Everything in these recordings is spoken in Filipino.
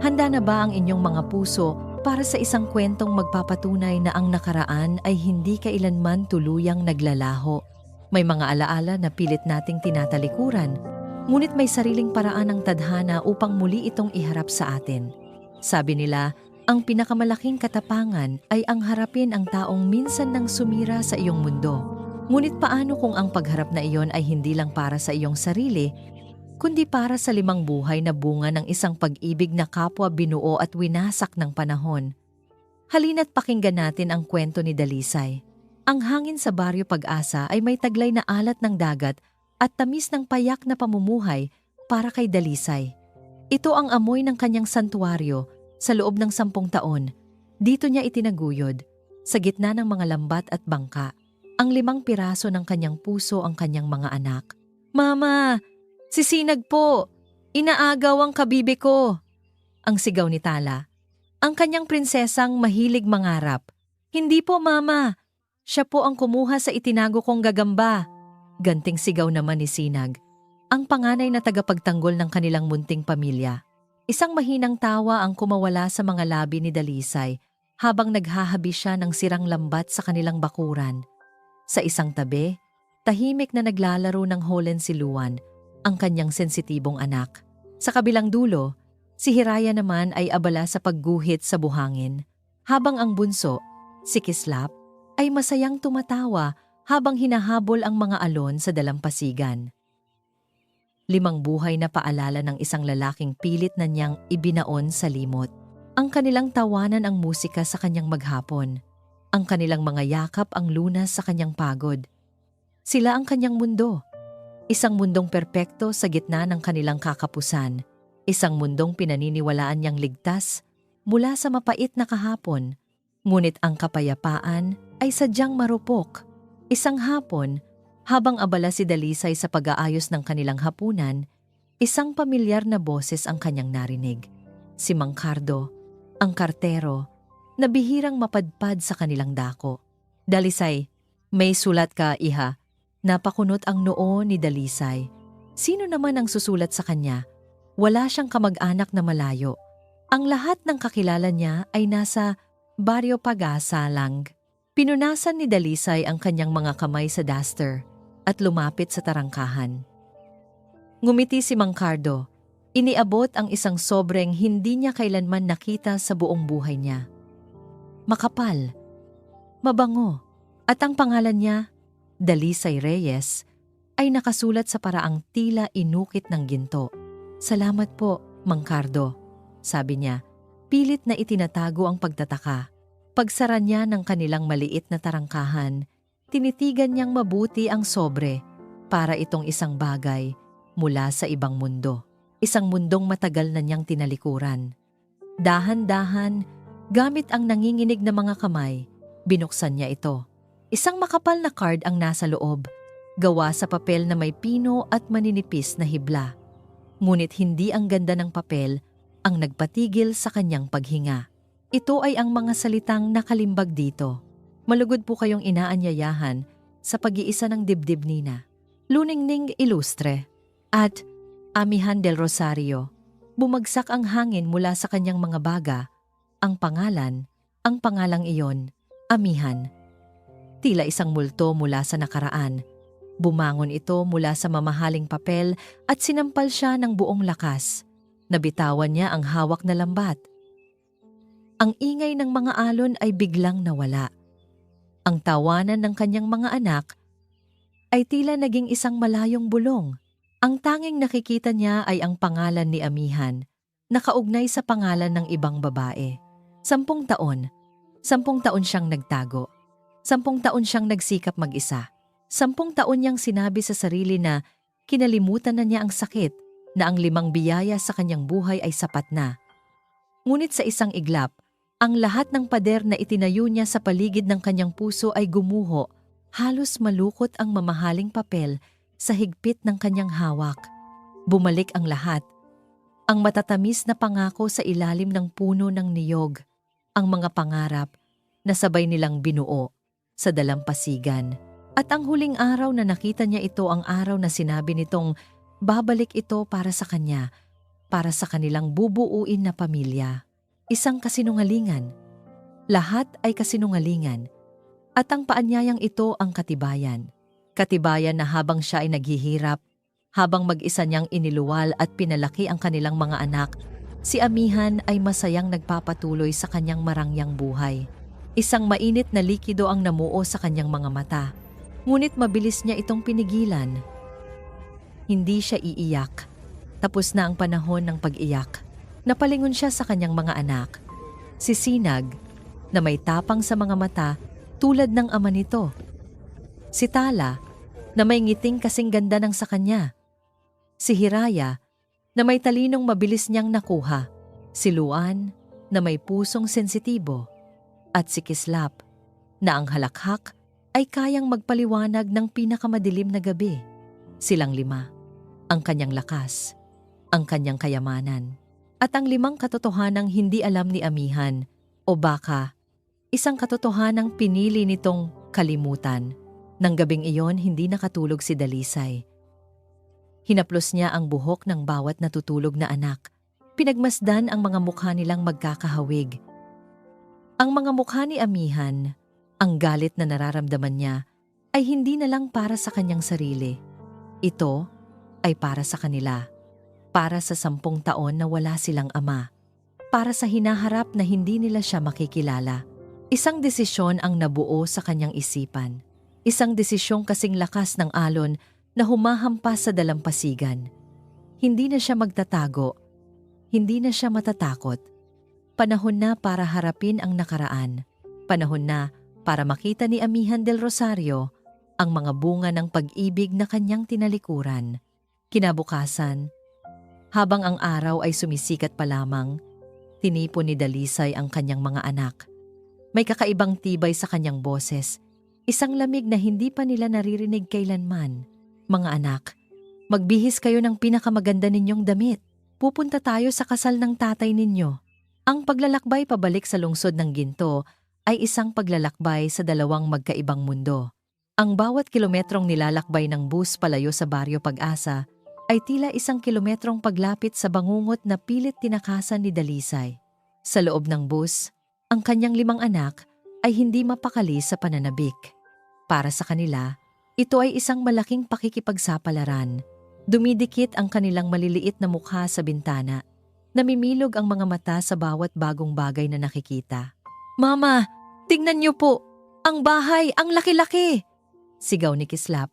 Handa na ba ang inyong mga puso para sa isang kwentong magpapatunay na ang nakaraan ay hindi kailanman tuluyang naglalaho? May mga alaala na pilit nating tinatalikuran, ngunit may sariling paraan ng tadhana upang muli itong iharap sa atin. Sabi nila, ang pinakamalaking katapangan ay ang harapin ang taong minsan nang sumira sa iyong mundo. Ngunit paano kung ang pagharap na iyon ay hindi lang para sa iyong sarili, kundi para sa limang buhay na bunga ng isang pag-ibig na kapwa binuo at winasak ng panahon? Halina't pakinggan natin ang kwento ni Dalisay. Ang hangin sa Baryo Pag-asa ay may taglay na alat ng dagat at tamis ng payak na pamumuhay para kay Dalisay. Ito ang amoy ng kanyang santuaryo sa loob ng 10 taon. Dito niya itinaguyod, sa gitna ng mga lambat at bangka, ang 5 piraso ng kanyang puso, ang kanyang mga anak. "Mama! Sisinag po! Inaagaw ang kabibe ko!" Ang sigaw ni Tala. Ang kanyang prinsesang mahilig mangarap. "Hindi po, Mama! Siya po ang kumuha sa itinago kong gagamba." Ganting sigaw naman ni Sinag, ang panganay na tagapagtanggol ng kanilang munting pamilya. Isang mahinang tawa ang kumawala sa mga labi ni Dalisay habang naghahabi siya ng sirang lambat sa kanilang bakuran. Sa isang tabi, tahimik na naglalaro ng holen si Luan, ang kanyang sensitibong anak. Sa kabilang dulo, si Hiraya naman ay abala sa pagguhit sa buhangin, habang ang bunso, si Kislap, ay masayang tumatawa habang hinahabol ang mga alon sa dalampasigan. 5 buhay na paalala ng isang lalaking pilit na niyang ibinaon sa limot. Ang kanilang tawanan ang musika sa kanyang maghapon. Ang kanilang mga yakap ang lunas sa kanyang pagod. Sila ang kanyang mundo. Isang mundong perpekto sa gitna ng kanilang kakapusan. Isang mundong pinaniniwalaan niyang ligtas mula sa mapait na kahapon. Ngunit ang kapayapaan ay sadyang marupok. Isang hapon, habang abala si Dalisay sa pag-aayos ng kanilang hapunan, isang pamilyar na boses ang kanyang narinig. Si Mang Cardo, ang kartero, na bihirang mapadpad sa kanilang dako. "Dalisay, may sulat ka, iha." Napakunot ang noo ni Dalisay. Sino naman ang susulat sa kanya? Wala siyang kamag-anak na malayo. Ang lahat ng kakilala niya ay nasa Baryo Pag-asa lang. Pinunasan ni Dalisay ang kanyang mga kamay sa duster at lumapit sa tarangkahan. Ngumiti si Mang Cardo. Iniabot ang isang sobreng hindi niya kailanman nakita sa buong buhay niya. Makapal, mabango, at ang pangalan niya, Dalisay Reyes, ay nakasulat sa paraang tila inukit ng ginto. "Salamat po, Mang Cardo," sabi niya. Pilit na itinatago ang pagtataka. Pagsara niya ng kanilang maliit na tarangkahan, tinitigan niyang mabuti ang sobre para itong isang bagay mula sa ibang mundo. Isang mundong matagal na niyang tinalikuran. Dahan-dahan, gamit ang nanginginig na mga kamay, binuksan niya ito. Isang makapal na card ang nasa loob, gawa sa papel na may pino at maninipis na hibla. Ngunit hindi ang ganda ng papel ang nagpatigil sa kanyang paghinga. Ito ay ang mga salitang nakalimbag dito. "Malugod po kayong inaanyayahan sa pag-iisa ng dibdib nina. Luningning Ilustre." At Amihan del Rosario. Bumagsak ang hangin mula sa kanyang mga baga. Ang pangalang iyon, Amihan. Tila isang multo mula sa nakaraan. Bumangon ito mula sa mamahaling papel at sinampal siya ng buong lakas. Nabitawan niya ang hawak na lambat. Ang ingay ng mga alon ay biglang nawala. Ang tawanan ng kanyang mga anak ay tila naging isang malayong bulong. Ang tanging nakikita niya ay ang pangalan ni Amihan, nakaugnay sa pangalan ng ibang babae. 10 taon. 10 taon siyang nagtago. 10 taon siyang nagsikap mag-isa. 10 taon niyang sinabi sa sarili na kinalimutan na niya ang sakit, na ang 5 biyaya sa kanyang buhay ay sapat na. Ngunit sa isang iglap, ang lahat ng pader na itinayo niya sa paligid ng kanyang puso ay gumuho. Halos malukot ang mamahaling papel sa higpit ng kanyang hawak. Bumalik ang lahat. Ang matatamis na pangako sa ilalim ng puno ng niyog. Ang mga pangarap na sabay nilang binuo sa dalampasigan. At ang huling araw na nakita niya ito, ang araw na sinabi nitong babalik ito para sa kanya, para sa kanilang bubuuin na pamilya. Isang kasinungalingan. Lahat ay kasinungalingan. At ang paanyayang ito ang katibayan. Katibayan na habang siya ay naghihirap, habang mag-isa niyang iniluwal at pinalaki ang kanilang mga anak, si Amihan ay masayang nagpapatuloy sa kanyang marangyang buhay. Isang mainit na likido ang namuo sa kanyang mga mata. Ngunit mabilis niya itong pinigilan. Hindi siya iiyak. Tapos na ang panahon ng pag-iyak. Napalingon siya sa kanyang mga anak. Si Sinag, na may tapang sa mga mata tulad ng ama nito. Si Tala, na may ngiting kasing ganda ng sa kanya. Si Hiraya, na may talinong mabilis niyang nakuha. Si Luan, na may pusong sensitibo. At si Kislap, na ang halakhak ay kayang magpaliwanag ng pinakamadilim na gabi. Silang lima, ang kanyang lakas, ang kanyang kayamanan, at ang limang katotohanang hindi alam ni Amihan, o baka isang katotohanang pinili nitong kalimutan. Nang gabing iyon, hindi nakatulog si Dalisay. Hinaplos niya ang buhok ng bawat natutulog na anak. Pinagmasdan ang mga mukha nilang magkakahawig. Ang mga mukha ni Amihan, ang galit na nararamdaman niya, ay hindi na lang para sa kanyang sarili. Ito ay para sa kanila. Para sa 10 taon na wala silang ama. Para sa hinaharap na hindi nila siya makikilala. Isang desisyon ang nabuo sa kanyang isipan. Isang desisyong kasing lakas ng alon na humahampas sa dalampasigan. Hindi na siya magtatago. Hindi na siya matatakot. Panahon na para harapin ang nakaraan. Panahon na para makita ni Amihan del Rosario ang mga bunga ng pag-ibig na kanyang tinalikuran. Kinabukasan, habang ang araw ay sumisikat pa lamang, tinipon ni Dalisay ang kanyang mga anak. May kakaibang tibay sa kanyang boses. Isang lamig na hindi pa nila naririnig kailanman. Mga anak, magbihis kayo ng pinakamaganda ninyong damit. Pupunta tayo sa kasal ng tatay ninyo. Ang paglalakbay pabalik sa lungsod ng Ginto ay isang paglalakbay sa dalawang magkaibang mundo. Ang bawat kilometrong nilalakbay ng bus palayo sa Baryo Pag-asa ay tila 1 kilometrong paglapit sa bangungot na pilit tinakasan ni Dalisay. Sa loob ng bus, ang kanyang 5 anak ay hindi mapakali sa pananabik. Para sa kanila, ito ay isang malaking pakikipagsapalaran. Dumidikit ang kanilang maliliit na mukha sa bintana. Namimilog ang mga mata sa bawat bagong bagay na nakikita. "Mama, tingnan niyo po! Ang bahay, ang laki-laki!" Sigaw ni Kislap.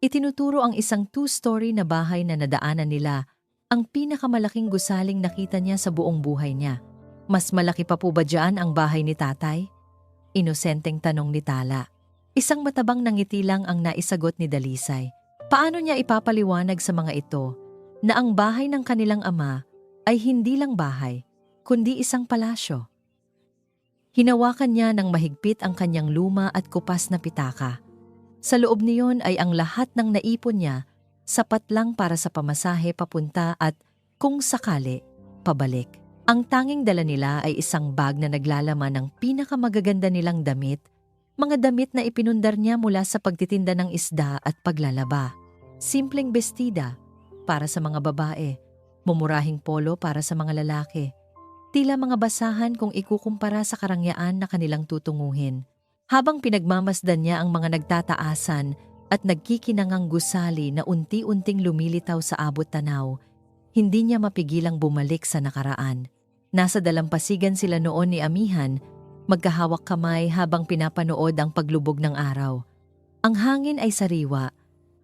Itinuturo ang isang 2-story na bahay na nadaanan nila, ang pinakamalaking gusaling nakita niya sa buong buhay niya. "Mas malaki pa po ba dyan ang bahay ni tatay?" Inosenteng tanong ni Tala. Isang matabang nangiti lang ang naisagot ni Dalisay. Paano niya ipapaliwanag sa mga ito na ang bahay ng kanilang ama ay hindi lang bahay, kundi isang palasyo? Hinawakan niya ng mahigpit ang kanyang luma at kupas na pitaka. Sa loob niyon ay ang lahat ng naipon niya, sapat lang para sa pamasahe papunta at, kung sakali, pabalik. Ang tanging dala nila ay isang bag na naglalaman ng pinakamagaganda nilang damit, mga damit na ipinundar niya mula sa pagtitinda ng isda at paglalaba. Simpleng bestida para sa mga babae, mumurahing polo para sa mga lalaki. Tila mga basahan kung ikukumpara sa karangyaan na kanilang tutunguhin. Habang pinagmamasdan niya ang mga nagtataasan at nagkikinangang gusali na unti-unting lumilitaw sa abot tanaw, hindi niya mapigilang bumalik sa nakaraan. Nasa dalampasigan sila noon ni Amihan, magkahawak kamay habang pinapanood ang paglubog ng araw. Ang hangin ay sariwa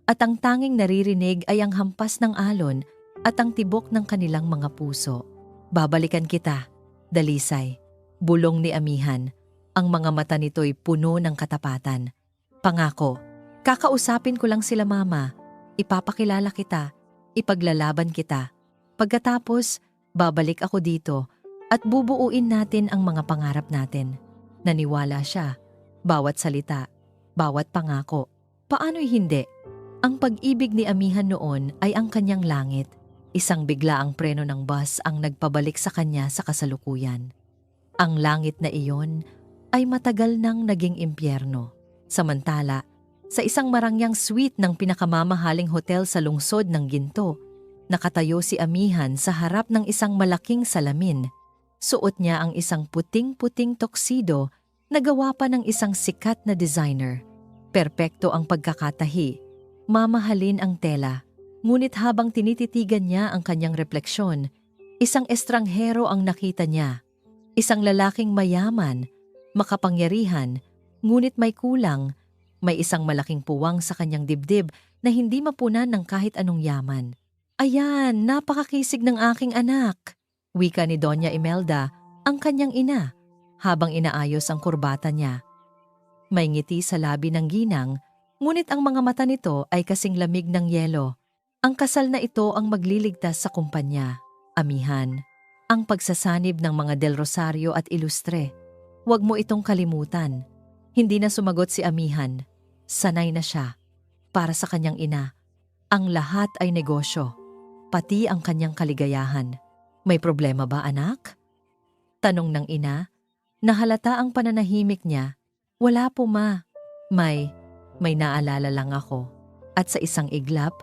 at ang tanging naririnig ay ang hampas ng alon at ang tibok ng kanilang mga puso. "Babalikan kita, Dalisay," bulong ni Amihan. Ang mga mata nito'y puno ng katapatan. "Pangako, kakausapin ko lang sila mama. Ipapakilala kita, ipaglalaban kita. Pagkatapos, babalik ako dito at bubuuin natin ang mga pangarap natin." Naniwala siya. Bawat salita, bawat pangako. Paano'y hindi? Ang pag-ibig ni Amihan noon ay ang kanyang langit. Isang biglaang preno ng bus ang nagpabalik sa kanya sa kasalukuyan. Ang langit na iyon ay matagal nang naging impyerno. Samantala, sa isang marangyang suite ng pinakamamahaling hotel sa lungsod ng Ginto, Nakatayo si Amihan sa harap ng isang malaking salamin. Suot niya ang isang puting-puting tuxedo na gawa pa ng isang sikat na designer. Perpekto ang pagkakatahi. Mamahalin ang tela. Ngunit habang tinititigan niya ang kanyang refleksyon, isang estranghero ang nakita niya. Isang lalaking mayaman, makapangyarihan, ngunit may kulang. May isang malaking puwang sa kanyang dibdib na hindi mapunan ng kahit anong yaman. "Ayan, napakakisig ng aking anak," wika ni Doña Imelda, ang kanyang ina, habang inaayos ang kurbata niya. May ngiti sa labi ng ginang, ngunit ang mga mata nito ay kasing lamig ng yelo. Ang kasal na ito ang magliligtas sa kumpanya. Amihan, ang pagsasanib ng mga Del Rosario at Ilustre. Huwag mo itong kalimutan. Hindi na sumagot si Amihan. Sanay na siya. Para sa kanyang ina, ang lahat ay negosyo, pati ang kanyang kaligayahan. "May problema ba, anak?" Tanong ng ina. Nahalata ang pananahimik niya. "Wala po, ma. May naalala lang ako." At sa isang iglap,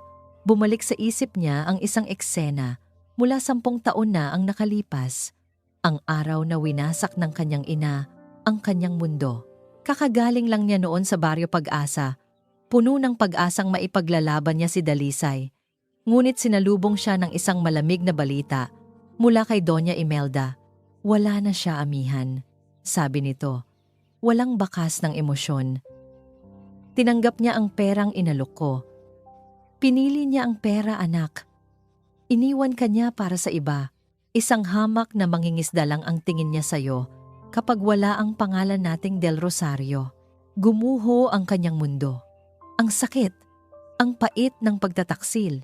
bumalik sa isip niya ang isang eksena mula 10 taon na ang nakalipas. Ang araw na winasak ng kanyang ina ang kanyang mundo. Kakagaling lang niya noon sa Baryo Pag-asa, puno ng pag-asang maipaglalaban niya si Dalisay. Ngunit sinalubong siya ng isang malamig na balita mula kay Doña Imelda. "Wala na siya, Amihan," sabi nito. Walang bakas ng emosyon. Tinanggap niya ang perang inalok ko. Pinili niya ang pera, anak. Iniwan ka niya para sa iba. Isang hamak na mangingisda lang ang tingin niya sa'yo kapag wala ang pangalan nating Del Rosario. Gumuho ang kanyang mundo. Ang sakit, ang pait ng pagtataksil.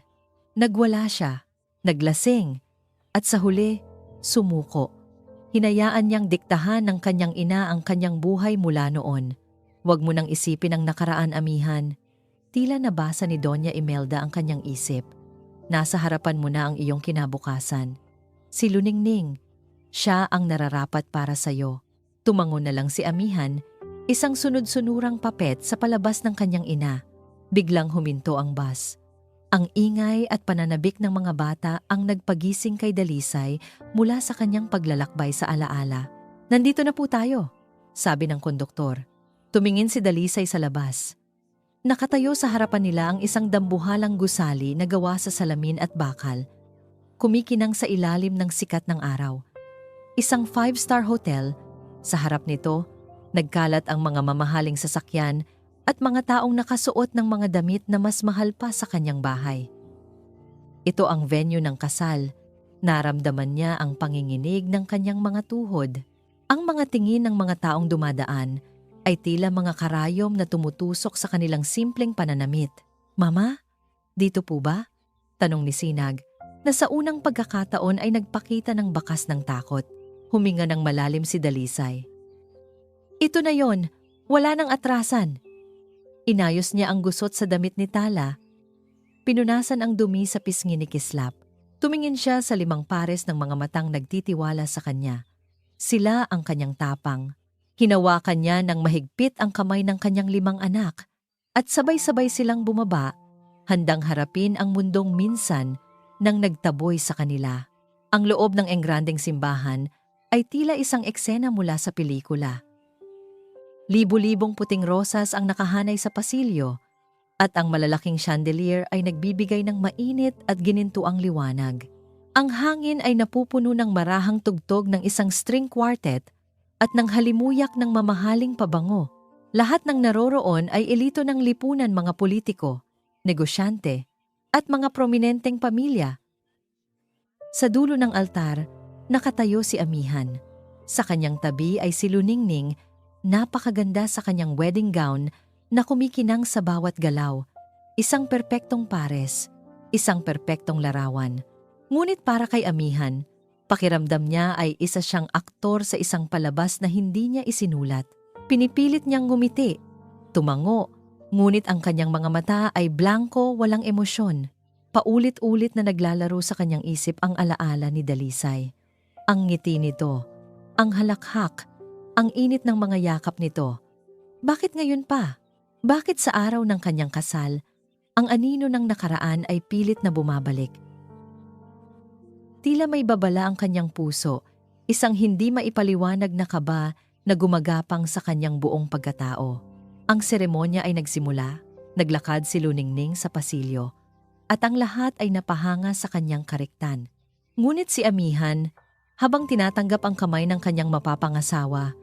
Nagwala siya, naglasing, at sa huli, sumuko. Hinayaan niyang diktahan ng kanyang ina ang kanyang buhay mula noon. "Huwag mo nang isipin ang nakaraan, Amihan." Tila nabasa ni Doña Imelda ang kanyang isip. "Nasa harapan mo na ang iyong kinabukasan. Si Luningning, siya ang nararapat para sa'yo." Tumango na lang si Amihan, isang sunod-sunurang papet sa palabas ng kanyang ina. Biglang huminto ang bus. Ang ingay at pananabik ng mga bata ang nagpagising kay Dalisay mula sa kanyang paglalakbay sa alaala. "Nandito na po tayo," sabi ng konduktor. Tumingin si Dalisay sa labas. Nakatayo sa harapan nila ang isang dambuhalang gusali na gawa sa salamin at bakal. Kumikinang sa ilalim ng sikat ng araw. Isang 5-star hotel, sa harap nito, nagkalat ang mga mamahaling sasakyan at mga taong nakasuot ng mga damit na mas mahal pa sa kanyang bahay. Ito ang venue ng kasal. Naramdaman niya ang panginginig ng kanyang mga tuhod. Ang mga tingin ng mga taong dumadaan ay tila mga karayom na tumutusok sa kanilang simpleng pananamit. "Mama, dito po ba?" tanong ni Sinag, na sa unang pagkakataon ay nagpakita ng bakas ng takot. Huminga ng malalim si Dalisay. "Ito na yon, wala nang atrasan." Inayos niya ang gusot sa damit ni Tala. Pinunasan ang dumi sa pisngi ni Kislap. Tumingin siya sa 5 pares ng mga matang nagtitiwala sa kanya. Sila ang kanyang tapang. Hinawakan niya ng mahigpit ang kamay ng kanyang 5 anak at sabay-sabay silang bumaba, handang harapin ang mundong minsan nang nagtaboy sa kanila. Ang loob ng engrandeng simbahan ay tila isang eksena mula sa pelikula. Libu-libong puting rosas ang nakahanay sa pasilyo at ang malalaking chandelier ay nagbibigay ng mainit at ginintuang liwanag. Ang hangin ay napupuno ng marahang tugtog ng isang string quartet at ng halimuyak ng mamahaling pabango. Lahat ng naroroon ay elito ng lipunan, mga politiko, negosyante, at mga prominenteng pamilya. Sa dulo ng altar, nakatayo si Amihan. Sa kanyang tabi ay si Luningning, napakaganda sa kanyang wedding gown na kumikinang sa bawat galaw. Isang perpektong pares, isang perpektong larawan. Ngunit para kay Amihan, pakiramdam niya ay isa siyang aktor sa isang palabas na hindi niya isinulat. Pinipilit niyang ngumiti, tumango, ngunit ang kanyang mga mata ay blanko, walang emosyon. Paulit-ulit na naglalaro sa kanyang isip ang alaala ni Dalisay. Ang ngiti nito, ang halakhak, ang init ng mga yakap nito. Bakit ngayon pa? Bakit sa araw ng kanyang kasal, ang anino ng nakaraan ay pilit na bumabalik? Tila may babala ang kanyang puso, isang hindi maipaliwanag na kaba na gumagapang sa kanyang buong pagkatao. Ang seremonya ay nagsimula, naglakad si Luningning sa pasilyo, at ang lahat ay napahanga sa kanyang kariktan. Ngunit si Amihan, habang tinatanggap ang kamay ng kanyang mapapangasawa,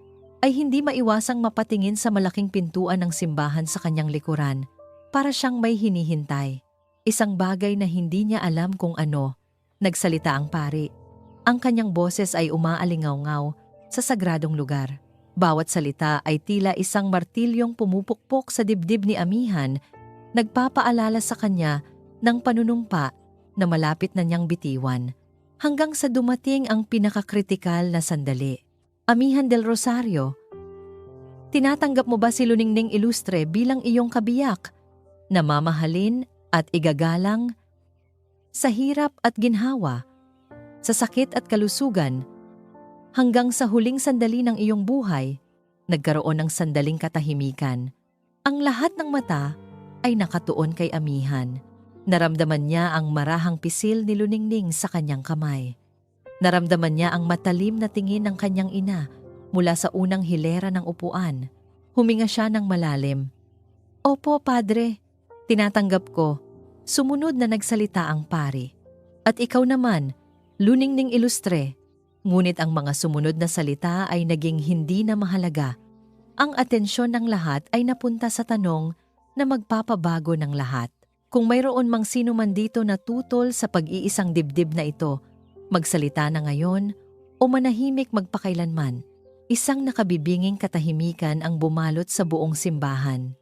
ay hindi maiwasang mapatingin sa malaking pintuan ng simbahan sa kanyang likuran, para siyang may hinihintay. Isang bagay na hindi niya alam kung ano. Nagsalita ang pari. Ang kanyang boses ay umaalingaw-ngaw sa sagradong lugar. Bawat salita ay tila isang martilyong pumupukpok sa dibdib ni Amihan, nagpapaalala sa kanya ng panunumpa na malapit na niyang bitiwan, hanggang sa dumating ang pinakakritikal na sandali. Amihan del Rosario, tinatanggap mo ba si Luningning Ilustre bilang iyong kabiyak, na mamahalin at igagalang sa hirap at ginhawa, sa sakit at kalusugan, hanggang sa huling sandali ng iyong buhay? Nagkaroon ng sandaling katahimikan. Ang lahat ng mata ay nakatuon kay Amihan. Naramdaman niya ang marahang pisil ni Luningning sa kanyang kamay. Naramdaman niya ang matalim na tingin ng kanyang ina mula sa unang hilera ng upuan. Huminga siya ng malalim. Opo, Padre. Tinatanggap ko. Sumunod na nagsalita ang pari. At ikaw naman, Luningning Ilustre. Ngunit ang mga sumunod na salita ay naging hindi na mahalaga. Ang atensyon ng lahat ay napunta sa tanong na magpapabago ng lahat. Kung mayroon mang sino man dito na tutol sa pag-iisang dibdib na ito, magsalita na ngayon o manahimik magpakailanman, isang nakabibinging katahimikan ang bumalot sa buong simbahan.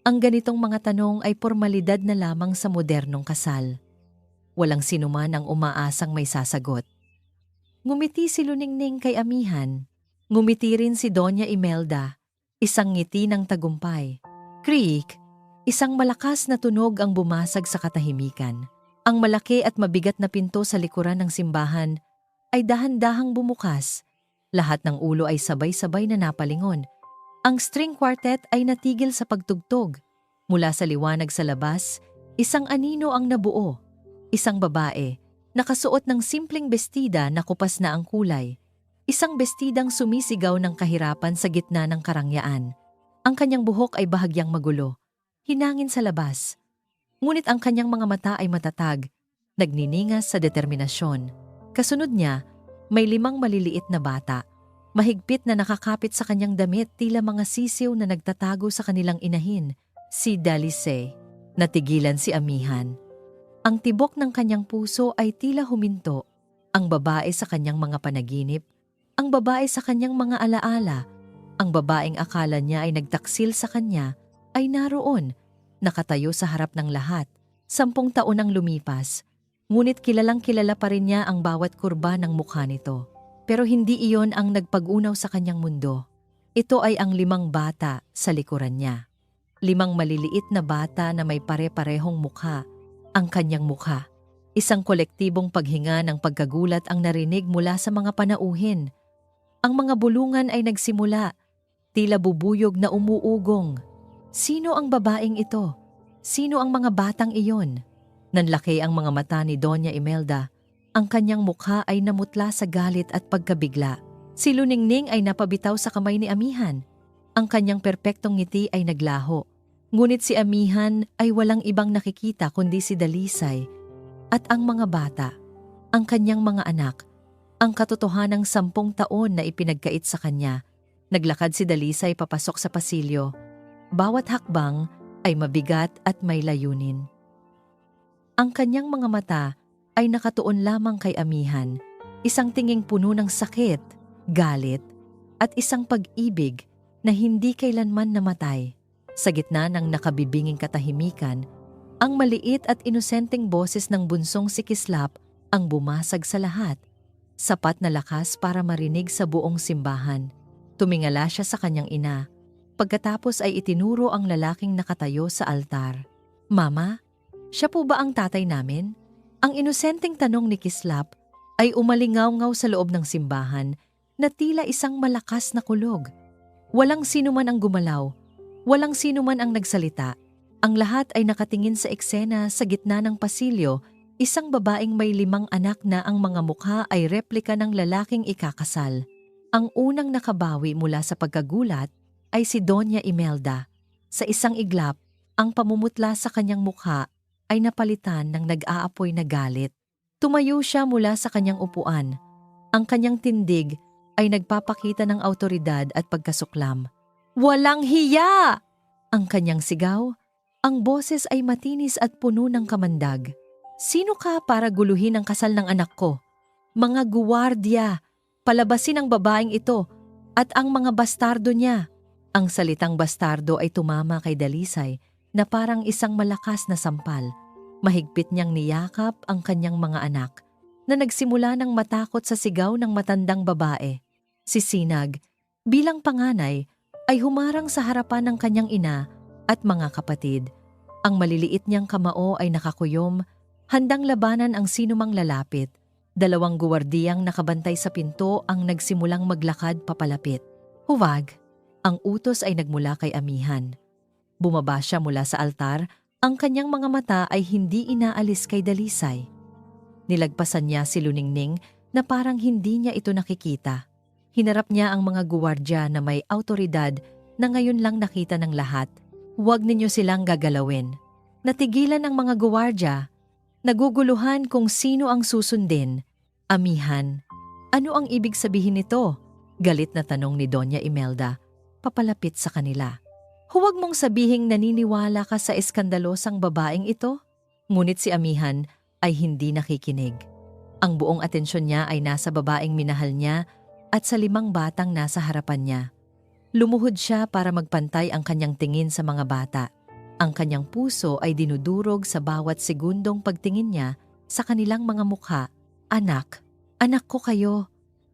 Ang ganitong mga tanong ay pormalidad na lamang sa modernong kasal. Walang sinuman ang umaasang may sasagot. Ngumiti si Luningning kay Amihan. Ngumiti rin si Doña Imelda, isang ngiti ng tagumpay. Creak, isang malakas na tunog ang bumasag sa katahimikan. Ang malaki at mabigat na pinto sa likuran ng simbahan ay dahan-dahang bumukas. Lahat ng ulo ay sabay-sabay na napalingon. Ang string quartet ay natigil sa pagtugtog. Mula sa liwanag sa labas, isang anino ang nabuo. Isang babae, nakasuot ng simpleng bestida na kupas na ang kulay. Isang bestidang sumisigaw ng kahirapan sa gitna ng karangyaan. Ang kanyang buhok ay bahagyang magulo, hinangin sa labas. Ngunit ang kanyang mga mata ay matatag, nagniningas sa determinasyon. Kasunod niya, may 5 maliliit na bata. Mahigpit na nakakapit sa kanyang damit, tila mga sisiw na nagtatago sa kanilang inahin. Si Dalice. Natigilan si Amihan. Ang tibok ng kanyang puso ay tila huminto. Ang babae sa kanyang mga panaginip, ang babae sa kanyang mga alaala, ang babaeng akala niya ay nagtaksil sa kanya, ay naroon, nakatayo sa harap ng lahat. 10 taon ang lumipas, ngunit kilalang kilala pa rin niya ang bawat kurba ng mukha nito. Pero hindi iyon ang nagpag-unaw sa kanyang mundo. Ito ay ang 5 bata sa likuran niya. 5 maliliit na bata na may pare-parehong mukha, ang kanyang mukha. Isang kolektibong paghinga ng pagkagulat ang narinig mula sa mga panauhin. Ang mga bulungan ay nagsimula, tila bubuyog na umuugong. Sino ang babaeng ito? Sino ang mga batang iyon? Nanlaki ang mga mata ni Doña Imelda. Ang kanyang mukha ay namutla sa galit at pagkabigla. Si Luningning ay napabitaw sa kamay ni Amihan. Ang kanyang perpektong ngiti ay naglaho. Ngunit si Amihan ay walang ibang nakikita kundi si Dalisay at ang mga bata, ang kanyang mga anak, ang katotohanang 10 taon na ipinagkait sa kanya. Naglakad si Dalisay papasok sa pasilyo. Bawat hakbang ay mabigat at may layunin. Ang kanyang mga mata ay nakatuon lamang kay Amihan, isang tinging puno ng sakit, galit, at isang pag-ibig na hindi kailanman namatay. Sa gitna ng nakabibinging katahimikan, ang maliit at inosenteng boses ng bunsong si Kislap ang bumasag sa lahat. Sapat na lakas para marinig sa buong simbahan. Tumingala siya sa kanyang ina. Pagkatapos ay itinuro ang lalaking nakatayo sa altar. Mama, siya po ba ang tatay namin? Ang inosenteng tanong ni Kislap ay umalingaw-ngaw sa loob ng simbahan na tila isang malakas na kulog. Walang sino man ang gumalaw, walang sino man ang nagsalita. Ang lahat ay nakatingin sa eksena sa gitna ng pasilyo, Isang babaeng may 5 anak na ang mga mukha ay replika ng lalaking ikakasal. Ang unang nakabawi mula sa pagkagulat ay si Doña Imelda. Sa isang iglap, ang pamumutla sa kanyang mukha ay napalitan ng nag-aapoy na galit. Tumayo siya mula sa kanyang upuan. Ang kanyang tindig ay nagpapakita ng awtoridad at pagkasuklam. "Walang hiya!" Ang kanyang sigaw, ang boses ay matinis at puno ng kamandag. "Sino ka para guluhin ang kasal ng anak ko? Mga guwardiya, palabasin ang babaeng ito at ang mga bastardo niya." Ang salitang bastardo ay tumama kay Dalisay na parang isang malakas na sampal. Mahigpit niyang niyakap ang kanyang mga anak na nagsimula ng matakot sa sigaw ng matandang babae. Si Sinag, bilang panganay, ay humarang sa harapan ng kanyang ina at mga kapatid. Ang maliliit niyang kamao ay nakakuyom, handang labanan ang sinumang lalapit. 2 guwardiyang nakabantay sa pinto ang nagsimulang maglakad papalapit. "Huwag!" Ang utos ay nagmula kay Amihan. Bumaba siya mula sa altar, ang kanyang mga mata ay hindi inaalis kay Dalisay. Nilagpasan niya si Luningning na parang hindi niya ito nakikita. Hinarap niya ang mga guwardya na may awtoridad na ngayon lang nakita ng lahat. "Huwag ninyo silang gagalawin." Natigilan ang mga guwardya, naguguluhan kung sino ang susundin. "Amihan, ano ang ibig sabihin nito?" Galit na tanong ni Doña Imelda, papalapit sa kanila. "Huwag mong sabihing naniniwala ka sa eskandalosang babaeng ito." Ngunit si Amihan ay hindi nakikinig. Ang buong atensyon niya ay nasa babaeng minahal niya at sa 5 batang nasa harapan niya. Lumuhod siya para magpantay ang kanyang tingin sa mga bata. Ang kanyang puso ay dinudurog sa bawat segundong pagtingin niya sa kanilang mga mukha. "Anak, anak ko kayo."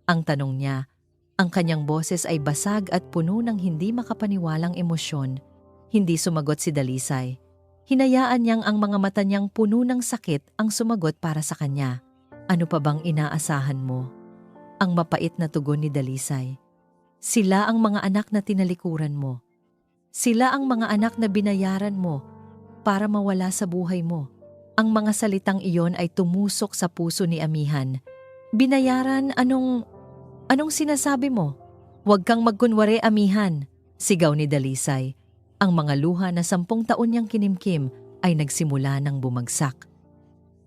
Ang tanong niya. Ang kanyang boses ay basag at puno ng hindi makapaniwalang emosyon. Hindi sumagot si Dalisay. Hinayaan niyang ang mga mata niyang puno ng sakit ang sumagot para sa kanya. "Ano pa bang inaasahan mo?" Ang mapait na tugon ni Dalisay. "Sila ang mga anak na tinalikuran mo. Sila ang mga anak na binayaran mo para mawala sa buhay mo." Ang mga salitang iyon ay tumusok sa puso ni Amihan. "Binayaran? Anong sinasabi mo? Huwag kang magkunwari, Amihan," sigaw ni Dalisay. Ang mga luha na 10 taon niyang kinimkim ay nagsimula ng bumagsak.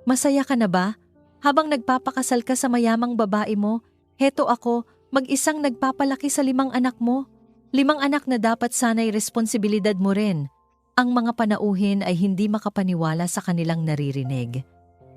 "Masaya ka na ba? Habang nagpapakasal ka sa mayamang babae mo, heto ako, mag-isang nagpapalaki sa 5 anak mo. 5 anak na dapat sana'y responsibilidad mo rin." Ang mga panauhin ay hindi makapaniwala sa kanilang naririnig.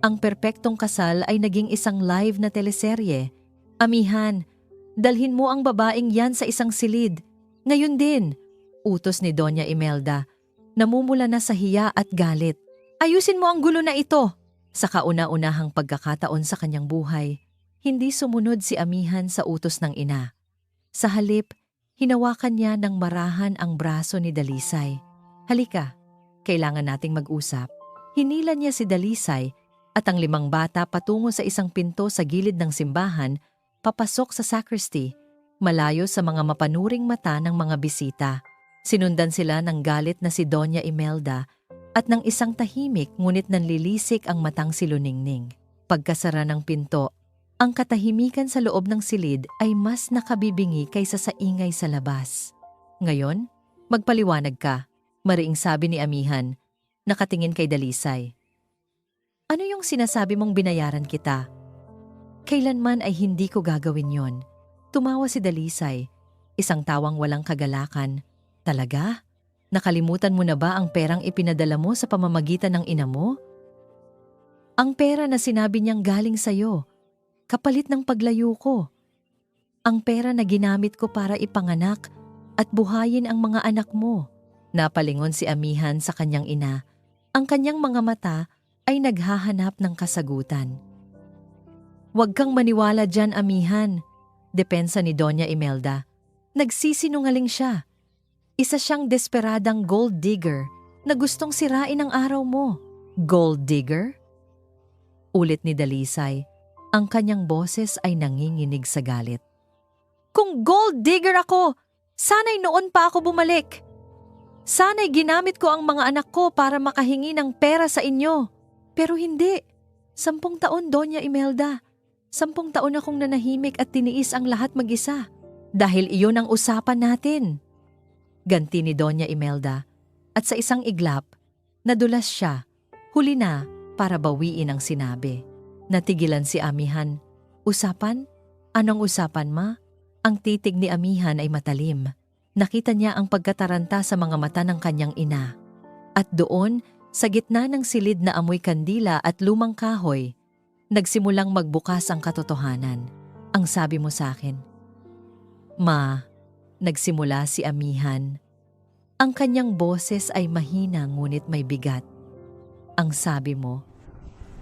Ang perpektong kasal ay naging isang live na teleserye. "Amihan, dalhin mo ang babaeng yan sa isang silid. Ngayon din," utos ni Doña Imelda. Namumula na sa hiya at galit. "Ayusin mo ang gulo na ito." Sa kauna-unahang pagkakataon sa kanyang buhay, hindi sumunod si Amihan sa utos ng ina. Sa halip, hinawakan niya ng marahan ang braso ni Dalisay. "Halika, kailangan nating mag-usap." Hinila niya si Dalisay at ang 5 bata patungo sa isang pinto sa gilid ng simbahan, papasok sa sacristy, malayo sa mga mapanuring mata ng mga bisita. Sinundan sila ng galit na si Doña Imelda at ng isang tahimik ngunit nanlilisik ang matang si Luningning. Pagkasara ng pinto, ang katahimikan sa loob ng silid ay mas nakabibingi kaysa sa ingay sa labas. "Ngayon, magpaliwanag ka," mariing sabi ni Amihan, nakatingin kay Dalisay. "Ano yung sinasabi mong binayaran kita?" "Kailanman ay hindi ko gagawin yon." Tumawa si Dalisay, isang tawang walang kagalakan. "Talaga? Nakalimutan mo na ba ang perang ipinadala mo sa pamamagitan ng ina mo? Ang pera na sinabi niyang galing sa'yo, kapalit ng paglayo ko. Ang pera na ginamit ko para ipanganak at buhayin ang mga anak mo." Napalingon si Amihan sa kanyang ina. Ang kanyang mga mata ay naghahanap ng kasagutan. "Huwag kang maniwala dyan, Amihan," depensa ni Doña Imelda. "Nagsisinungaling siya. Isa siyang desperadang gold digger na gustong sirain ang araw mo." "Gold digger?" Ulit ni Dalisay. Ang kanyang boses ay nanginginig sa galit. "Kung gold digger ako, sana'y noon pa ako bumalik. Sana'y ginamit ko ang mga anak ko para makahingi ng pera sa inyo. Pero hindi. 10 taon, Doña Imelda. 10 taon akong nanahimik at tiniis ang lahat mag-isa. Dahil iyon ang usapan natin. Ganti ni Doña Imelda. At sa isang iglap, nadulas siya. Huli na para bawiin ang sinabi. Natigilan si Amihan. Usapan? Anong usapan, ma? Ang titig ni Amihan ay matalim. Nakita niya ang pagkataranta sa mga mata ng kanyang ina. At doon, sa gitna ng silid na amoy kandila at lumang kahoy, nagsimulang magbukas ang katotohanan. Ang sabi mo sa akin. Ma, nagsimula si Amihan. Ang kanyang boses ay mahina ngunit may bigat. Ang sabi mo,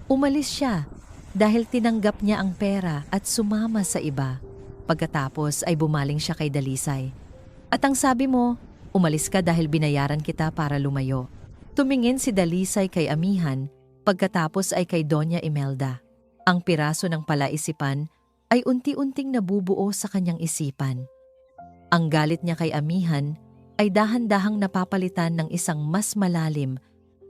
umalis siya dahil tinanggap niya ang pera at sumama sa iba. Pagkatapos ay bumaling siya kay Dalisay. At ang sabi mo, umalis ka dahil binayaran kita para lumayo. Tumingin si Dalisay kay Amihan, pagkatapos ay kay Doña Imelda. Ang piraso ng palaisipan ay unti-unting nabubuo sa kanyang isipan. Ang galit niya kay Amihan ay dahan-dahang napapalitan ng isang mas malalim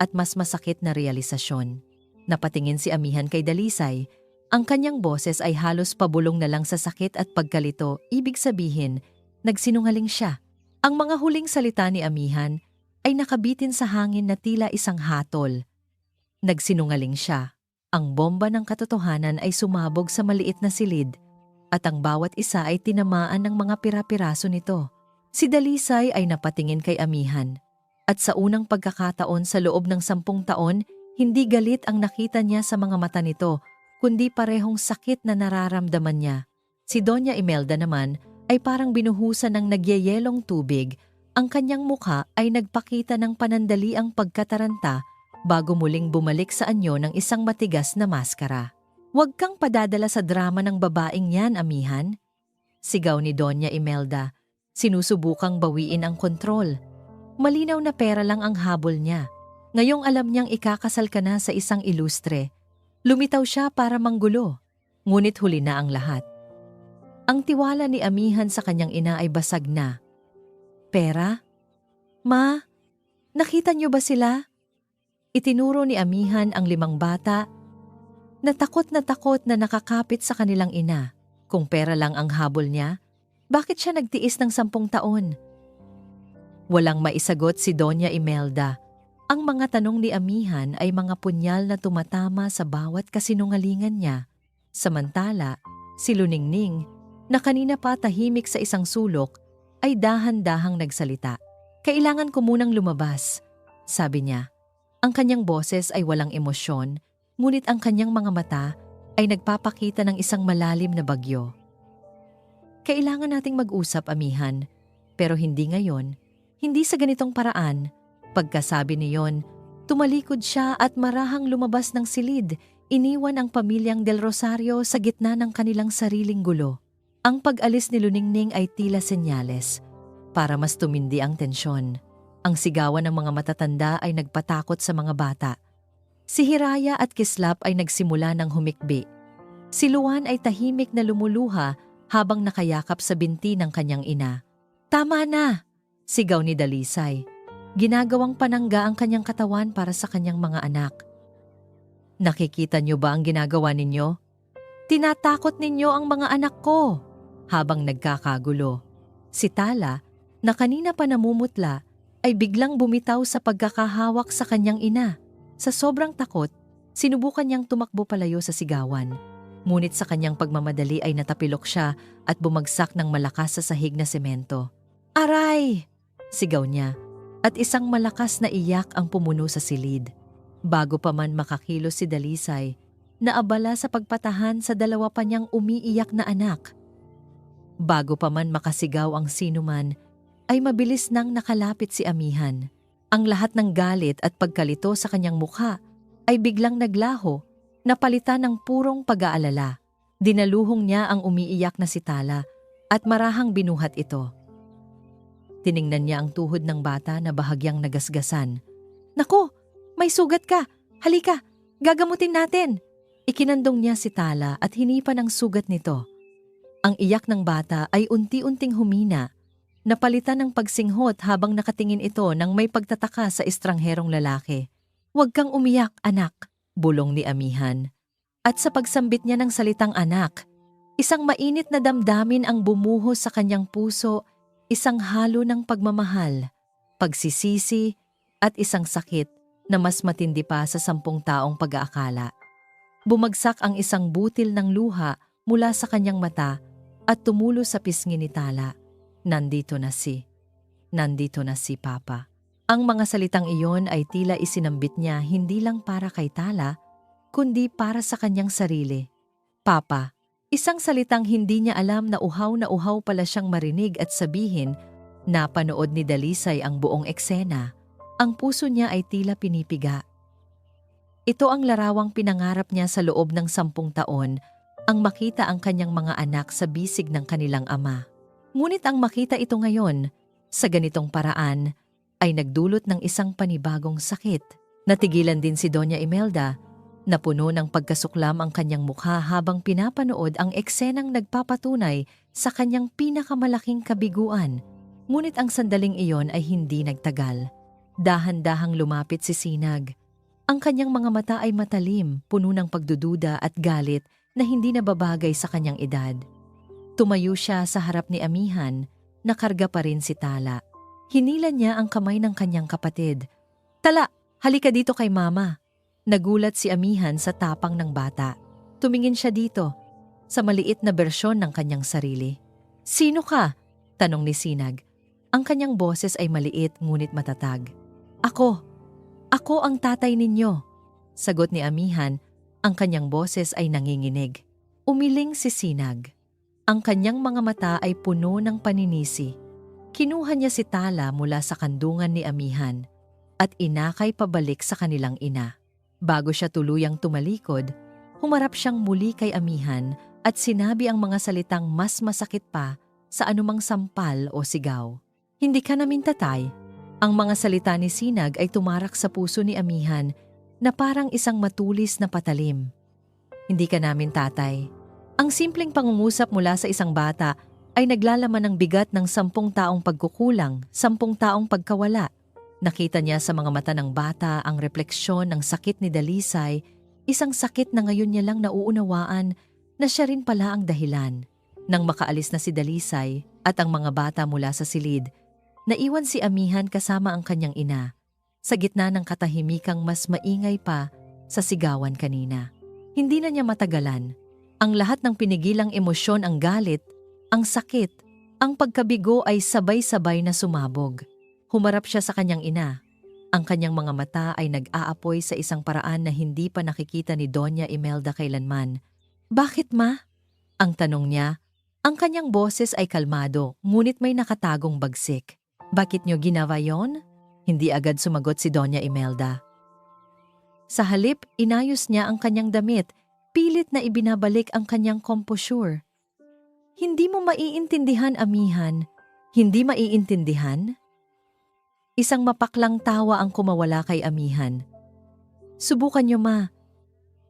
at mas masakit na realisasyon. Napatingin si Amihan kay Dalisay, ang kanyang boses ay halos pabulong na lang sa sakit at pagkalito, ibig sabihin, nagsinungaling siya. Ang mga huling salita ni Amihan ay nakabitin sa hangin na tila isang hatol. Nagsinungaling siya. Ang bomba ng katotohanan ay sumabog sa maliit na silid at ang bawat isa ay tinamaan ng mga pira-piraso nito. Si Dalisay ay napatingin kay Amihan at sa unang pagkakataon sa loob ng 10 taon, hindi galit ang nakita niya sa mga mata nito, kundi parehong sakit na nararamdaman niya. Si Doña Imelda naman ay parang binuhusan ng nagyayelong tubig. Ang kanyang mukha ay nagpakita ng panandaliang pagkataranta bago muling bumalik sa anyo ng isang matigas na maskara. Huwag kang padadala sa drama ng babaeng yan, Amihan. Sigaw ni Doña Imelda. Sinusubukang bawiin ang kontrol. Malinaw na pera lang ang habol niya. Ngayong alam niyang ikakasal ka na sa isang ilustre. Lumitaw siya para manggulo. Ngunit huli na ang lahat. Ang tiwala ni Amihan sa kanyang ina ay basag na. Pera? Ma, nakita niyo ba sila? Itinuro ni Amihan ang 5 bata. Natakot na nakakapit sa kanilang ina. Kung pera lang ang habol niya, bakit siya nagtiis ng 10 taon? Walang maisagot si Doña Imelda. Ang mga tanong ni Amihan ay mga punyal na tumatama sa bawat kasinungalingan niya. Samantala, si Luningning, na kanina pa tahimik sa isang sulok, ay dahan-dahang nagsalita. Kailangan ko munang lumabas, sabi niya. Ang kanyang boses ay walang emosyon, ngunit ang kanyang mga mata ay nagpapakita ng isang malalim na bagyo. Kailangan nating mag-usap, Amihan, pero hindi ngayon, hindi sa ganitong paraan. Pagkasabi niyon, tumalikod siya at marahang lumabas ng silid, iniwan ang pamilyang Del Rosario sa gitna ng kanilang sariling gulo. Ang pag-alis ni Luningning ay tila senyales para mas tumindi ang tensyon. Ang sigawan ng mga matatanda ay nagpatakot sa mga bata. Si Hiraya at Kislap ay nagsimula ng humikbi. Si Luan ay tahimik na lumuluha habang nakayakap sa binti ng kanyang ina. Tama na! Sigaw ni Dalisay. Ginagawang panangga ang kanyang katawan para sa kanyang mga anak. Nakikita niyo ba ang ginagawa ninyo? Tinatakot ninyo ang mga anak ko! Habang nagkakagulo. Si Tala, na kanina pa namumutla, ay biglang bumitaw sa pagkakahawak sa kanyang ina. Sa sobrang takot, sinubukan niyang tumakbo palayo sa sigawan. Ngunit sa kanyang pagmamadali ay natapilok siya at bumagsak ng malakas sa sahig na semento. Aray! Sigaw niya, at isang malakas na iyak ang pumuno sa silid. Bago pa man makakilos si Dalisay, naabala sa pagpatahan sa 2 pa niyang umiiyak na anak. Bago pa man makasigaw ang sinuman, ay mabilis nang nakalapit si Amihan. Ang lahat ng galit at pagkalito sa kanyang mukha ay biglang naglaho, napalitan ng purong pag-aalala. Dinaluhong niya ang umiiyak na si Tala at marahang binuhat ito. Tiningnan niya ang tuhod ng bata na bahagyang nagasgasan. Naku, may sugat ka! Halika, gagamutin natin! Ikinandong niya si Tala at hinipan ang sugat nito. Ang iyak ng bata ay unti-unting humina, napalitan ng pagsinghot habang nakatingin ito ng may pagtataka sa estrangherong lalaki. Huwag kang umiyak, anak, bulong ni Amihan. At sa pagsambit niya ng salitang anak, isang mainit na damdamin ang bumuhos sa kanyang puso, isang halo ng pagmamahal, pagsisisi, at isang sakit na mas matindi pa sa 10 taong pag-aakala. Bumagsak ang isang butil ng luha mula sa kanyang mata at tumulo sa pisngi ni Tala. Nandito na si Papa. Ang mga salitang iyon ay tila isinambit niya hindi lang para kay Tala, kundi para sa kanyang sarili. Papa, isang salitang hindi niya alam na uhaw pala siyang marinig at sabihin. Napanood ni Dalisay ang buong eksena. Ang puso niya ay tila pinipiga. Ito ang larawang pinangarap niya sa loob ng 10 taon, ang makita ang kanyang mga anak sa bisig ng kanilang ama. Ngunit ang makita ito ngayon, sa ganitong paraan, ay nagdulot ng isang panibagong sakit. Natigilan din si Doña Imelda, na puno ng pagkasuklam ang kanyang mukha habang pinapanood ang eksenang nagpapatunay sa kanyang pinakamalaking kabiguan. Ngunit ang sandaling iyon ay hindi nagtagal. Dahan-dahang lumapit si Sinag. Ang kanyang mga mata ay matalim, puno ng pagdududa at galit na hindi nababagay sa kanyang edad. Tumayo siya sa harap ni Amihan, nakarga pa rin si Tala. Hinilan niya ang kamay ng kanyang kapatid. Tala, halika dito kay Mama. Nagulat si Amihan sa tapang ng bata. Tumingin siya dito, sa maliit na bersyon ng kanyang sarili. Sino ka? Tanong ni Sinag. Ang kanyang boses ay maliit ngunit matatag. Ako ang tatay ninyo. Sagot ni Amihan, ang kanyang boses ay nanginginig. Umiling si Sinag. Ang kanyang mga mata ay puno ng paninisi. Kinuha niya si Tala mula sa kandungan ni Amihan at inakay pabalik sa kanilang ina. Bago siya tuluyang tumalikod, humarap siyang muli kay Amihan at sinabi ang mga salitang mas masakit pa sa anumang sampal o sigaw. Hindi ka namin tatay. Ang mga salita ni Sinag ay tumarak sa puso ni Amihan na parang isang matulis na patalim. Hindi ka namin tatay. Ang simpleng pangungusap mula sa isang bata ay naglalaman ng bigat ng 10 taong pagkukulang, 10 taong pagkawala. Nakita niya sa mga mata ng bata ang refleksyon ng sakit ni Dalisay, isang sakit na ngayon niya lang nauunawaan na siya rin pala ang dahilan. Nang makaalis na si Dalisay at ang mga bata mula sa silid, naiwan si Amihan kasama ang kanyang ina, sa gitna ng katahimikang mas maingay pa sa sigawan kanina. Hindi na niya matagalan. Ang lahat ng pinigilang emosyon, ang galit, ang sakit, ang pagkabigo ay sabay-sabay na sumabog. Humarap siya sa kanyang ina. Ang kanyang mga mata ay nag-aapoy sa isang paraan na hindi pa nakikita ni Doña Imelda kailanman. Bakit, Ma? Ang tanong niya. Ang kanyang boses ay kalmado, ngunit may nakatagong bagsik. Bakit niyo ginawa yon? Hindi agad sumagot si Doña Imelda. Sa halip, inayos niya ang kanyang damit, pilit na ibinabalik ang kanyang composure. Hindi mo maiintindihan, Amihan. Hindi maiintindihan? Isang mapaklang tawa ang kumawala kay Amihan. Subukan niyo, Ma.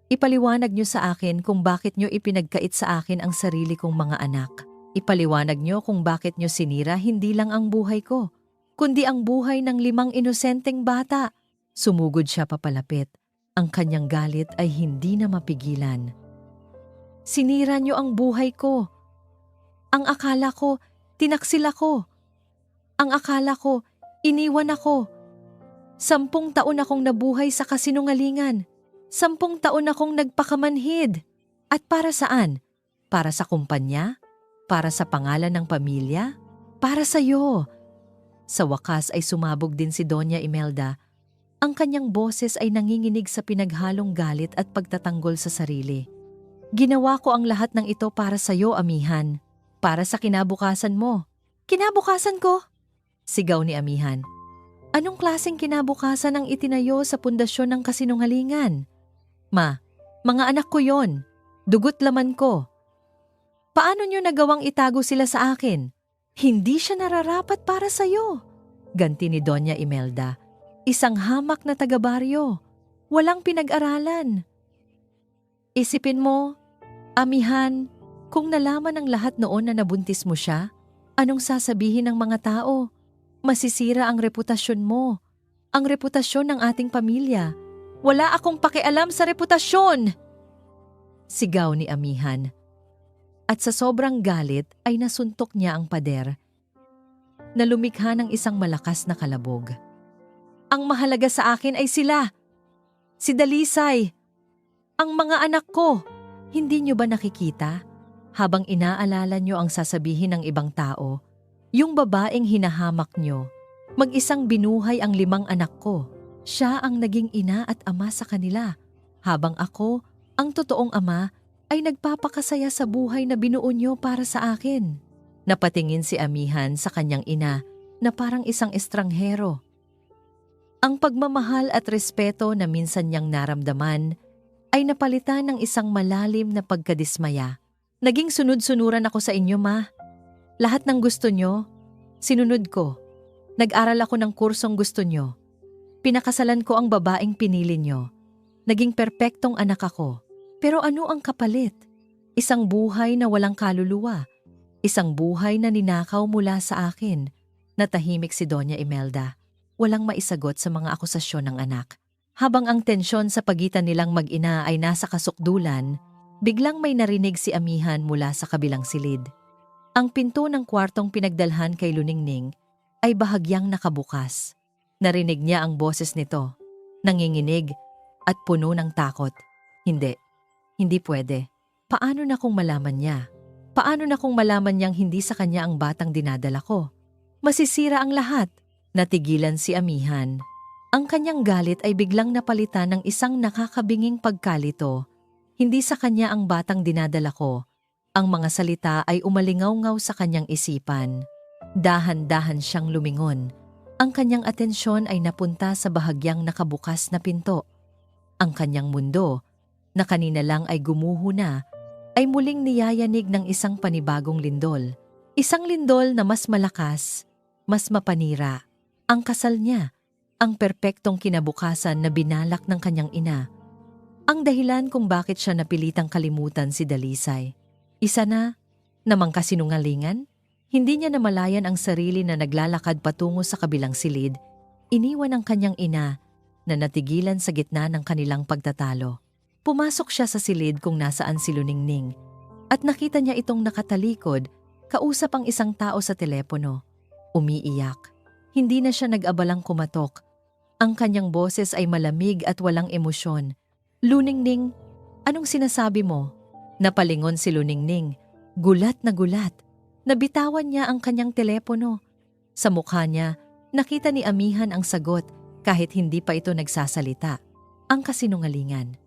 Ipaliwanag niyo sa akin kung bakit niyo ipinagkait sa akin ang sarili kong mga anak. Ipaliwanag niyo kung bakit niyo sinira hindi lang ang buhay ko, kundi ang buhay ng 5 inosenteng bata. Sumugod siya papalapit. Ang kanyang galit ay hindi na mapigilan. Sinira niyo ang buhay ko. Ang akala ko, tinaksil ako. Ang akala ko, iniwan ako. 10 taon akong nabuhay sa kasinungalingan. 10 taon akong nagpakamanhid. At para saan? Para sa kumpanya? Para sa pangalan ng pamilya? Para sa'yo. Sa wakas ay sumabog din si Doña Imelda. Ang kanyang boses ay nanginginig sa pinaghalong galit at pagtatanggol sa sarili. Ginawa ko ang lahat ng ito para sa'yo, Amihan. Para sa kinabukasan mo. Kinabukasan ko? Sigaw ni Amihan. Anong klaseng kinabukasan ang itinayo sa pundasyon ng kasinungalingan? Ma, mga anak ko yon. Dugot laman ko. Paano niyo nagawang itago sila sa akin? Hindi siya nararapat para sa'yo. Ganti ni Doña Imelda. Isang hamak na taga-baryo. Walang pinag-aralan. Isipin mo, Amihan, kung nalaman ng lahat noon na nabuntis mo siya, anong sasabihin ng mga tao? Masisira ang reputasyon mo. Ang reputasyon ng ating pamilya. Wala akong pakialam sa reputasyon! Sigaw ni amihan. At sa sobrang galit ay nasuntok niya ang pader na lumikha ng isang malakas na kalabog. Ang mahalaga sa akin ay sila. Si Dalisay. Ang mga anak ko. Hindi niyo ba nakikita? Habang inaalala niyo ang sasabihin ng ibang tao, yung babaeng hinahamak niyo, mag-isang binuhay ang 5 anak ko. Siya ang naging ina at ama sa kanila. Habang ako, ang totoong ama, ay nagpapakasaya sa buhay na binuo niyo para sa akin. Napatingin si amihan sa kanyang ina na parang isang estranghero. Ang pagmamahal at respeto na minsan niyang naramdaman ay napalitan ng isang malalim na pagkadismaya. Naging sunod-sunuran ako sa inyo, ma. Lahat ng gusto niyo, sinunod ko. Nag-aral ako ng kursong gusto niyo. Pinakasalan ko ang babaeng pinili niyo. Naging perpektong anak ako. Pero ano ang kapalit? Isang buhay na walang kaluluwa. Isang buhay na ninakaw mula sa akin. Natahimik si Doña Imelda. Walang maisagot sa mga akusasyon ng anak. Habang ang tensyon sa pagitan nilang mag-ina ay nasa kasukdulan, biglang may narinig si amihan mula sa kabilang silid. Ang pinto ng kwartong pinagdalhan kay Luningning ay bahagyang nakabukas. Narinig niya ang boses nito, nanginginig at puno ng takot. Hindi pwede. Paano na kung malaman niya? Paano na kung malaman niyang hindi sa kanya ang batang dinadala ko? Masisira ang lahat. Natigilan si amihan. Ang kanyang galit ay biglang napalitan ng isang nakakabinging pagkalito. Hindi sa kanya ang batang dinadala ko. Ang mga salita ay umalingaw-ngaw sa kanyang isipan. Dahan-dahan siyang lumingon. Ang kanyang atensyon ay napunta sa bahagyang nakabukas na pinto. Ang kanyang mundo, na kanina lang ay gumuho na, ay muling niyayanig ng isang panibagong lindol. Isang lindol na mas malakas, mas mapanira. Ang kasal niya, ang perpektong kinabukasan na binalak ng kanyang ina. Ang dahilan kung bakit siya napilitang kalimutan si Dalisay. Isa na, namang kasinungalingan, hindi niya namalayan ang sarili na naglalakad patungo sa kabilang silid. Iniwan ang kanyang ina na natigilan sa gitna ng kanilang pagtatalo. Pumasok siya sa silid kung nasaan si Luningning at nakita niya itong nakatalikod, kausap ang isang tao sa telepono. Umiiyak. Hindi na siya nag-abalang kumatok. Ang kanyang boses ay malamig at walang emosyon. Luningning, anong sinasabi mo? Napalingon si Luningning. Gulat na gulat. Nabitawan niya ang kanyang telepono. Sa mukha niya, nakita ni amihan ang sagot kahit hindi pa ito nagsasalita. Ang kasinungalingan.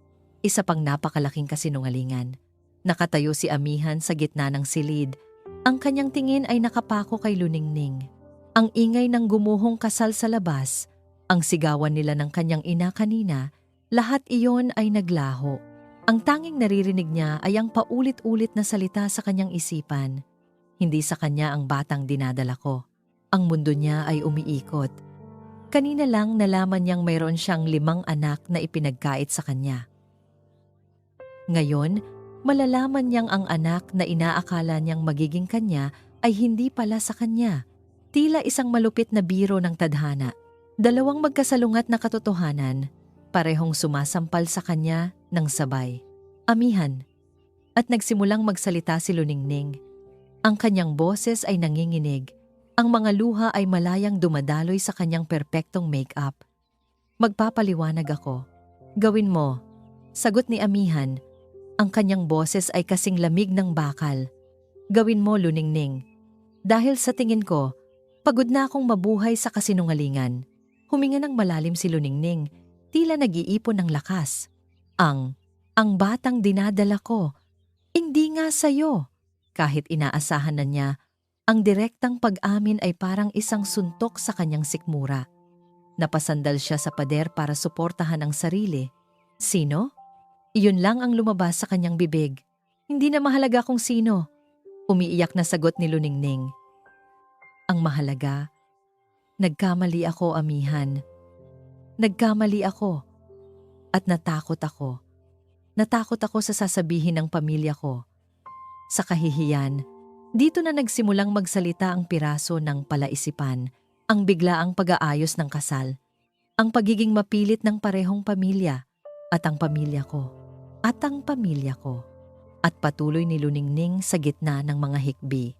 Isa pang napakalaking kasinungalingan. Nakatayo si amihan sa gitna ng silid. Ang kanyang tingin ay nakapako kay Luningning. Ang ingay ng gumuhong kasal sa labas, ang sigawan nila ng kanyang ina kanina, lahat iyon ay naglaho. Ang tanging naririnig niya ay ang paulit-ulit na salita sa kanyang isipan. Hindi sa kanya ang batang dinadala ko. Ang mundo niya ay umiikot. Kanina lang nalaman niyang mayroon siyang 5 anak na ipinagkait sa kanya. Ngayon, malalaman niyang ang anak na inaakala niyang magiging kanya ay hindi pala sa kanya. Tila isang malupit na biro ng tadhana. 2 magkasalungat na katotohanan, parehong sumasampal sa kanya ng sabay. Amihan. At nagsimulang magsalita si Luningning. Ang kanyang boses ay nanginginig. Ang mga luha ay malayang dumadaloy sa kanyang perpektong make-up. Magpapaliwanag ako. Gawin mo. Sagot ni amihan. Ang kanyang boses ay kasing lamig ng bakal. Gawin mo, Luningning. Dahil sa tingin ko, pagod na akong mabuhay sa kasinungalingan. Huminga ng malalim si Luningning, tila nag-iipon ng lakas. Ang batang dinadala ko, hindi nga sa'yo. Kahit inaasahan na niya, ang direktang pag-amin ay parang isang suntok sa kanyang sikmura. Napasandal siya sa pader para suportahan ang sarili. Sino? Iyon lang ang lumabas sa kanyang bibig. Hindi na mahalaga kung sino. Umiiyak na sagot ni Luningning. Ang mahalaga, nagkamali ako, amihan. Nagkamali ako. At natakot ako. Natakot ako sa sasabihin ng pamilya ko. Sa kahihiyan, dito na nagsimulang magsalita ang piraso ng palaisipan, ang biglaang pag-aayos ng kasal, ang pagiging mapilit ng parehong pamilya, at ang pamilya ko. At ang pamilya ko. at patuloy ni Luningning sa gitna ng mga hikbi.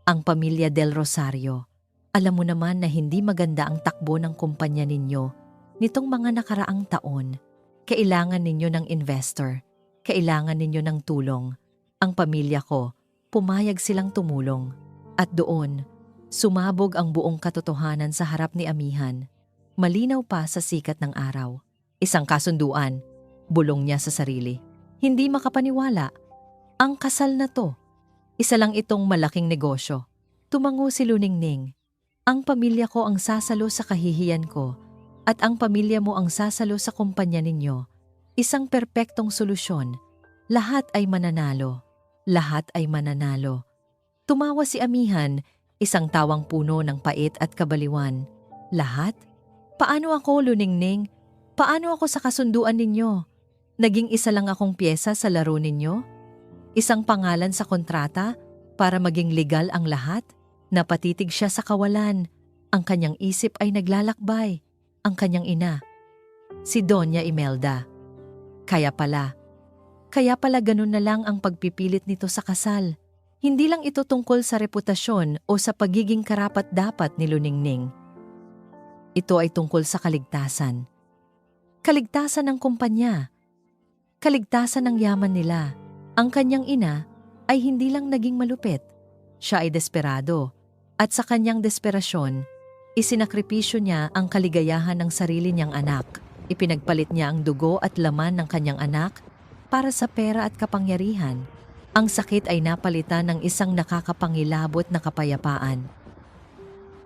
Ang pamilya Del Rosario, alam mo naman na hindi maganda ang takbo ng kumpanya ninyo nitong mga nakaraang taon. Kailangan ninyo ng investor, kailangan ninyo ng tulong. Ang pamilya ko, pumayag silang tumulong. At doon, sumabog ang buong katotohanan sa harap ni Amihan. Malinaw pa sa sikat ng araw. Isang kasunduan, bulong niya sa sarili. Hindi makapaniwala. Ang kasal na to, isa lang itong malaking negosyo. Tumango si Luningning. Ang pamilya ko ang sasalo sa kahihiyan ko at ang pamilya mo ang sasalo sa kumpanya ninyo. Isang perpektong solusyon. Lahat ay mananalo. Lahat ay mananalo. Tumawa si Amihan, isang tawang puno ng pait at kabaliwan. Lahat? Paano ako, Luningning? Paano ako sa kasunduan ninyo? Naging isa lang akong piyesa sa laro ninyo? Isang pangalan sa kontrata para maging legal ang lahat? Napatitig siya sa kawalan. Ang kanyang isip ay naglalakbay. Ang kanyang ina, si Doña Imelda. Kaya pala ganun na lang ang pagpipilit nito sa kasal. Hindi lang ito tungkol sa reputasyon o sa pagiging karapat-dapat ni Luningning. Ito ay tungkol sa kaligtasan. Kaligtasan ng kumpanya. Kaligtasan ng yaman nila. Ang kanyang ina ay hindi lang naging malupit. Siya ay desperado. At sa kanyang desperasyon, isinakripisyo niya ang kaligayahan ng sarili niyang anak. Ipinagpalit niya ang dugo at laman ng kanyang anak para sa pera at kapangyarihan. Ang sakit ay napalitan ng isang nakakapangilabot na kapayapaan.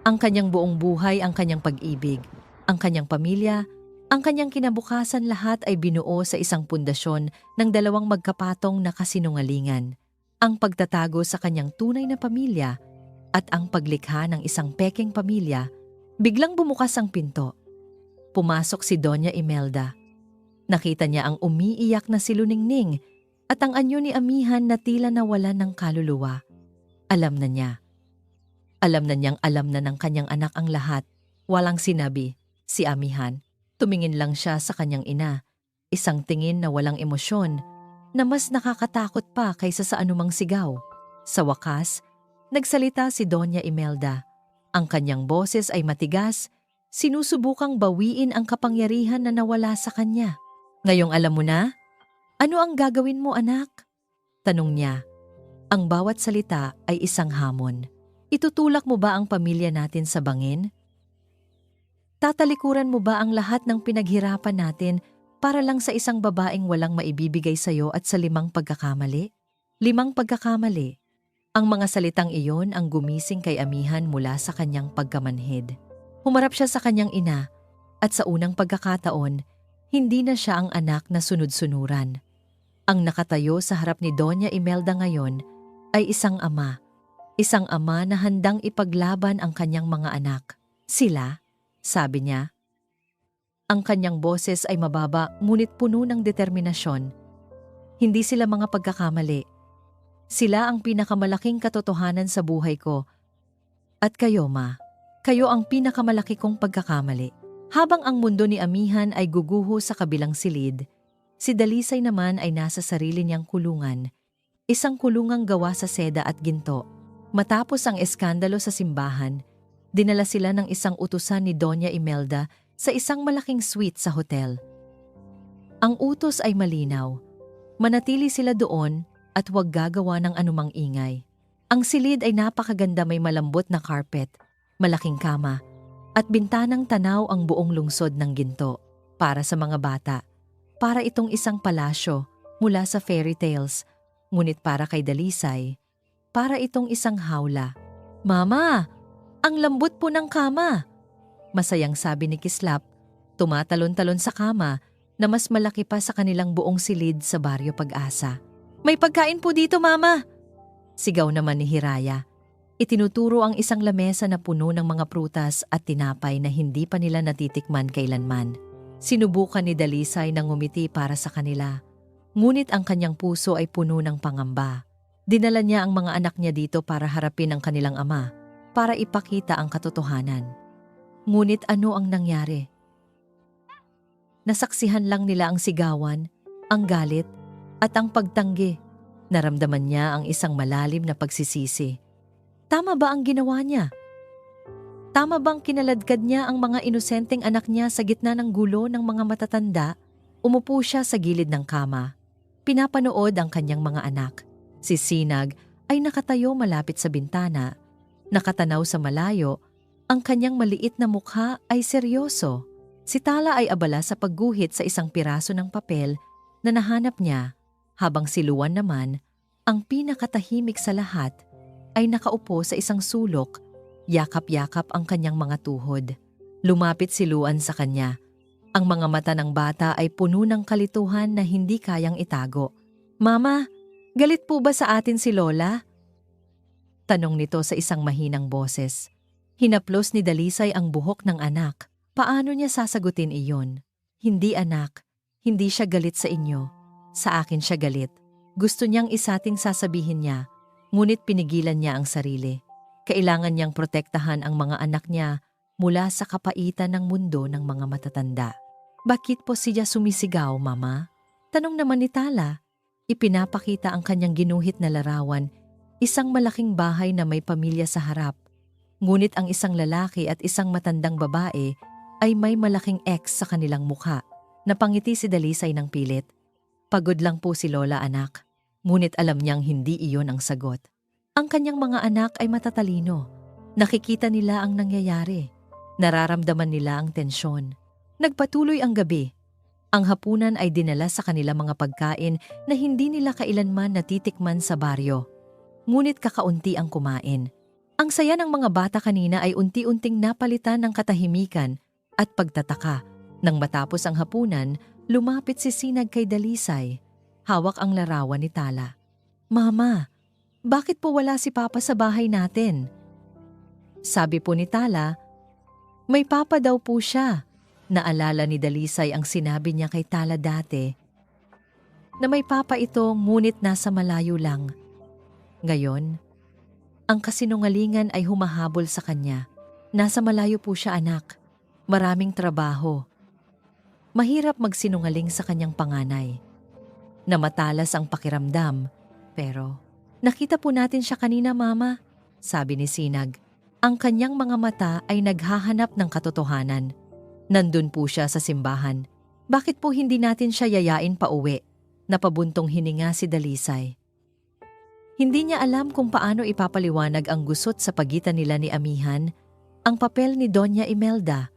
Ang kanyang buong buhay, ang kanyang pag-ibig, ang kanyang pamilya, ang kanyang kinabukasan, lahat ay binuo sa isang pundasyon ng dalawang magkapatong na kasinungalingan. Ang pagtatago sa kanyang tunay na pamilya at ang paglikha ng isang pekeng pamilya. Biglang bumukas ang pinto. Pumasok si Doña Imelda. Nakita niya ang umiiyak na si Luningning at ang anyo ni Amihan na tila nawalan ng kaluluwa. Alam na niya. Alam na niyang alam na ng kanyang anak ang lahat. Walang sinabi, si Amihan. Tumingin lang siya sa kanyang ina. Isang tingin na walang emosyon, na mas nakakatakot pa kaysa sa anumang sigaw. Sa wakas, nagsalita si Doña Imelda. Ang kanyang boses ay matigas, sinusubukang bawiin ang kapangyarihan na nawala sa kanya. Ngayong alam mo na? Ano ang gagawin mo, anak? Tanong niya. Ang bawat salita ay isang hamon. Itutulak mo ba ang pamilya natin sa bangin? Tatalikuran mo ba ang lahat ng pinaghirapan natin para lang sa isang babaeng walang maibibigay sa'yo at sa 5 pagkakamali? 5 pagkakamali. Ang mga salitang iyon ang gumising kay Amihan mula sa kanyang pagkamanhid. Humarap siya sa kanyang ina at sa unang pagkakataon, hindi na siya ang anak na sunod-sunuran. Ang nakatayo sa harap ni Doña Imelda ngayon ay isang ama na handang ipaglaban ang kanyang mga anak. Sila, sabi niya. Ang kanyang boses ay mababa ngunit puno ng determinasyon. Hindi sila mga pagkakamali. Sila ang pinakamalaking katotohanan sa buhay ko. At kayo, ma, kayo ang pinakamalaki kong pagkakamali. Habang ang mundo ni Amihan ay guguho sa kabilang silid, si Dalisay naman ay nasa sarili niyang kulungan. Isang kulungang gawa sa seda at ginto. Matapos ang eskandalo sa simbahan, dinala sila ng isang utusan ni Doña Imelda sa isang malaking suite sa hotel. Ang utos ay malinaw. Manatili sila doon at huwag gagawa ng anumang ingay. Ang silid ay napakaganda, may malambot na carpet, malaking kama, at bintanang tanaw ang buong lungsod ng ginto. Para sa mga bata, para itong isang palasyo mula sa fairy tales, ngunit para kay Dalisay, para itong isang hawla. Mama, ang lambot po ng kama! Masayang sabi ni Kislap, tumatalon-talon sa kama na mas malaki pa sa kanilang buong silid sa Baryo Pag-asa. May pagkain po dito, Mama! Sigaw naman ni Hiraya. Itinuturo ang isang lamesa na puno ng mga prutas at tinapay na hindi pa nila natitikman kailanman. Sinubukan ni Dalisay na ngumiti para sa kanila. Ngunit ang kanyang puso ay puno ng pangamba. Dinala niya ang mga anak niya dito para harapin ang kanilang ama, para ipakita ang katotohanan. Ngunit ano ang nangyari? Nasaksihan lang nila ang sigawan, ang galit, at ang pagtanggi. Naramdaman niya ang isang malalim na pagsisisi. Tama ba ang ginawa niya? Tama bang kinaladkad niya ang mga inosenteng anak niya sa gitna ng gulo ng mga matatanda? Umupo siya sa gilid ng kama. Pinapanood ang kanyang mga anak. Si Sinag ay nakatayo malapit sa bintana. Nakatanaw sa malayo, ang kanyang maliit na mukha ay seryoso. Si Tala ay abala sa pagguhit sa isang piraso ng papel na nahanap niya, habang si Luan naman, ang pinakatahimik sa lahat, ay nakaupo sa isang sulok, yakap-yakap ang kanyang mga tuhod. Lumapit si Luan sa kanya. Ang mga mata ng bata ay puno ng kalituhan na hindi kayang itago. Mama, galit po ba sa atin si Lola? Tanong nito sa isang mahinang boses. Hinaplos ni Dalisay ang buhok ng anak. Paano niya sasagutin iyon? Hindi anak, hindi siya galit sa inyo. Sa akin siya galit. Gusto niyang isating sasabihin niya, ngunit pinigilan niya ang sarili. Kailangan niyang protektahan ang mga anak niya mula sa kapaitan ng mundo ng mga matatanda. Bakit po siya sumisigaw, Mama? Tanong naman ni Tala. Ipinapakita ang kanyang ginuhit na larawan, isang malaking bahay na may pamilya sa harap. Ngunit ang isang lalaki at isang matandang babae ay may malaking X sa kanilang mukha. Napangiti si Dalisay ng pilit. Pagod lang po si Lola, anak. Ngunit alam niyang hindi iyon ang sagot. Ang kanyang mga anak ay matatalino. Nakikita nila ang nangyayari. Nararamdaman nila ang tensyon. Nagpatuloy ang gabi. Ang hapunan ay dinala sa kanila mga pagkain na hindi nila kailanman natitikman sa baryo. Ngunit kakaunti ang kumain. Ang saya ng mga bata kanina ay unti-unting napalitan ng katahimikan at pagtataka. Nang matapos ang hapunan, lumapit si Sinag kay Dalisay. Hawak ang larawan ni Tala. Mama, bakit po wala si Papa sa bahay natin? Sabi po ni Tala, may Papa daw po siya. Naalala ni Dalisay ang sinabi niya kay Tala dati na may Papa ito ngunit nasa malayo lang. Ngayon, ang kasinungalingan ay humahabol sa kanya. Nasa malayo po siya, anak. Maraming trabaho. Mahirap magsinungaling sa kanyang panganay. Namatalas ang pakiramdam, pero nakita po natin siya kanina, Mama, sabi ni Sinag. Ang kanyang mga mata ay naghahanap ng katotohanan. Nandun po siya sa simbahan. Bakit po hindi natin siya yayain pa uwi? Napabuntong hininga si Dalisay. Hindi niya alam kung paano ipapaliwanag ang gusot sa pagitan nila ni Amihan, ang papel ni Doña Imelda.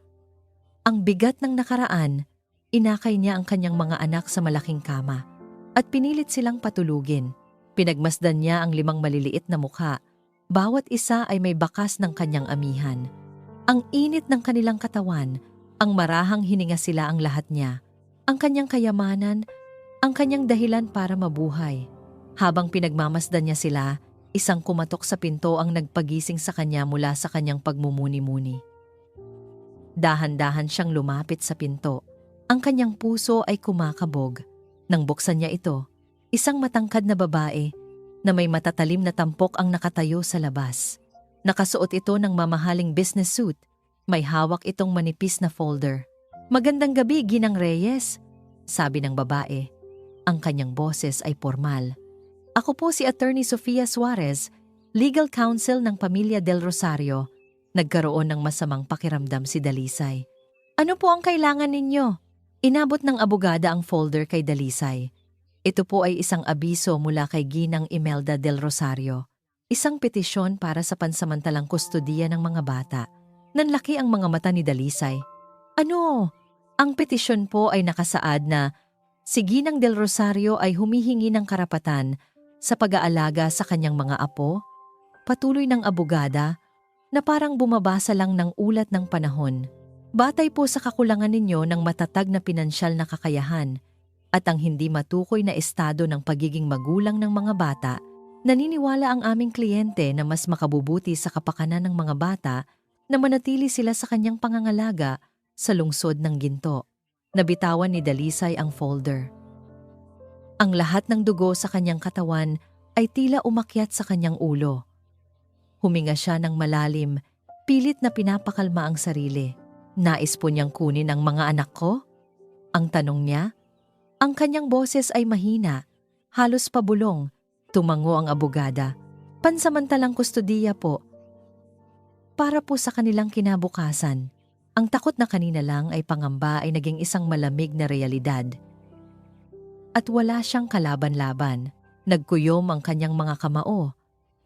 Ang bigat ng nakaraan, inakay niya ang kanyang mga anak sa malaking kama at pinilit silang patulugin. Pinagmasdan niya ang 5 maliliit na mukha. Bawat isa ay may bakas ng kanyang amihan. Ang init ng kanilang katawan, ang marahang hininga sila ang lahat niya. Ang kanyang kayamanan, ang kanyang dahilan para mabuhay. Habang pinagmamasdan niya sila, isang kumatok sa pinto ang nagpagising sa kanya mula sa kanyang pagmumuni-muni. Dahan-dahan siyang lumapit sa pinto. Ang kanyang puso ay kumakabog. Nang buksan niya ito, isang matangkad na babae na may matatalim na tampok ang nakatayo sa labas. Nakasuot ito ng mamahaling business suit. May hawak itong manipis na folder. Magandang gabi, Ginang Reyes, sabi ng babae. Ang kanyang boses ay formal. Ako po si Attorney Sofia Suarez, legal counsel ng pamilya Del Rosario. Nagkaroon ng masamang pakiramdam si Dalisay. Ano po ang kailangan ninyo? Inabot ng abogada ang folder kay Dalisay. Ito po ay isang abiso mula kay Ginang Imelda Del Rosario. Isang petisyon para sa pansamantalang kustodiya ng mga bata. Nanlaki ang mga mata ni Dalisay. Ano? Ang petisyon po ay nakasaad na si Ginang Del Rosario ay humihingi ng karapatan sa pag-aalaga sa kanyang mga apo. Patuloy ng abogada na parang bumabasa lang ng ulat ng panahon. Batay po sa kakulangan ninyo ng matatag na pinansyal na kakayahan at ang hindi matukoy na estado ng pagiging magulang ng mga bata, naniniwala ang aming kliyente na mas makabubuti sa kapakanan ng mga bata na manatili sila sa kanyang pangangalaga sa lungsod ng Ginto. Nabitawan ni Dalisay ang folder. Ang lahat ng dugo sa kanyang katawan ay tila umakyat sa kanyang ulo. Huminga siya ng malalim, pilit na pinapakalma ang sarili. Nais po niyang kunin ang mga anak ko? Ang tanong niya. Ang kanyang boses ay mahina, halos pabulong, Tumango ang abogada. Pansamantalang kustodiya po. Para po sa kanilang kinabukasan. Ang takot na kanina lang ay pangamba ay naging isang malamig na realidad. At wala siyang kalaban-laban. Nagkuyom ang kanyang mga kamao.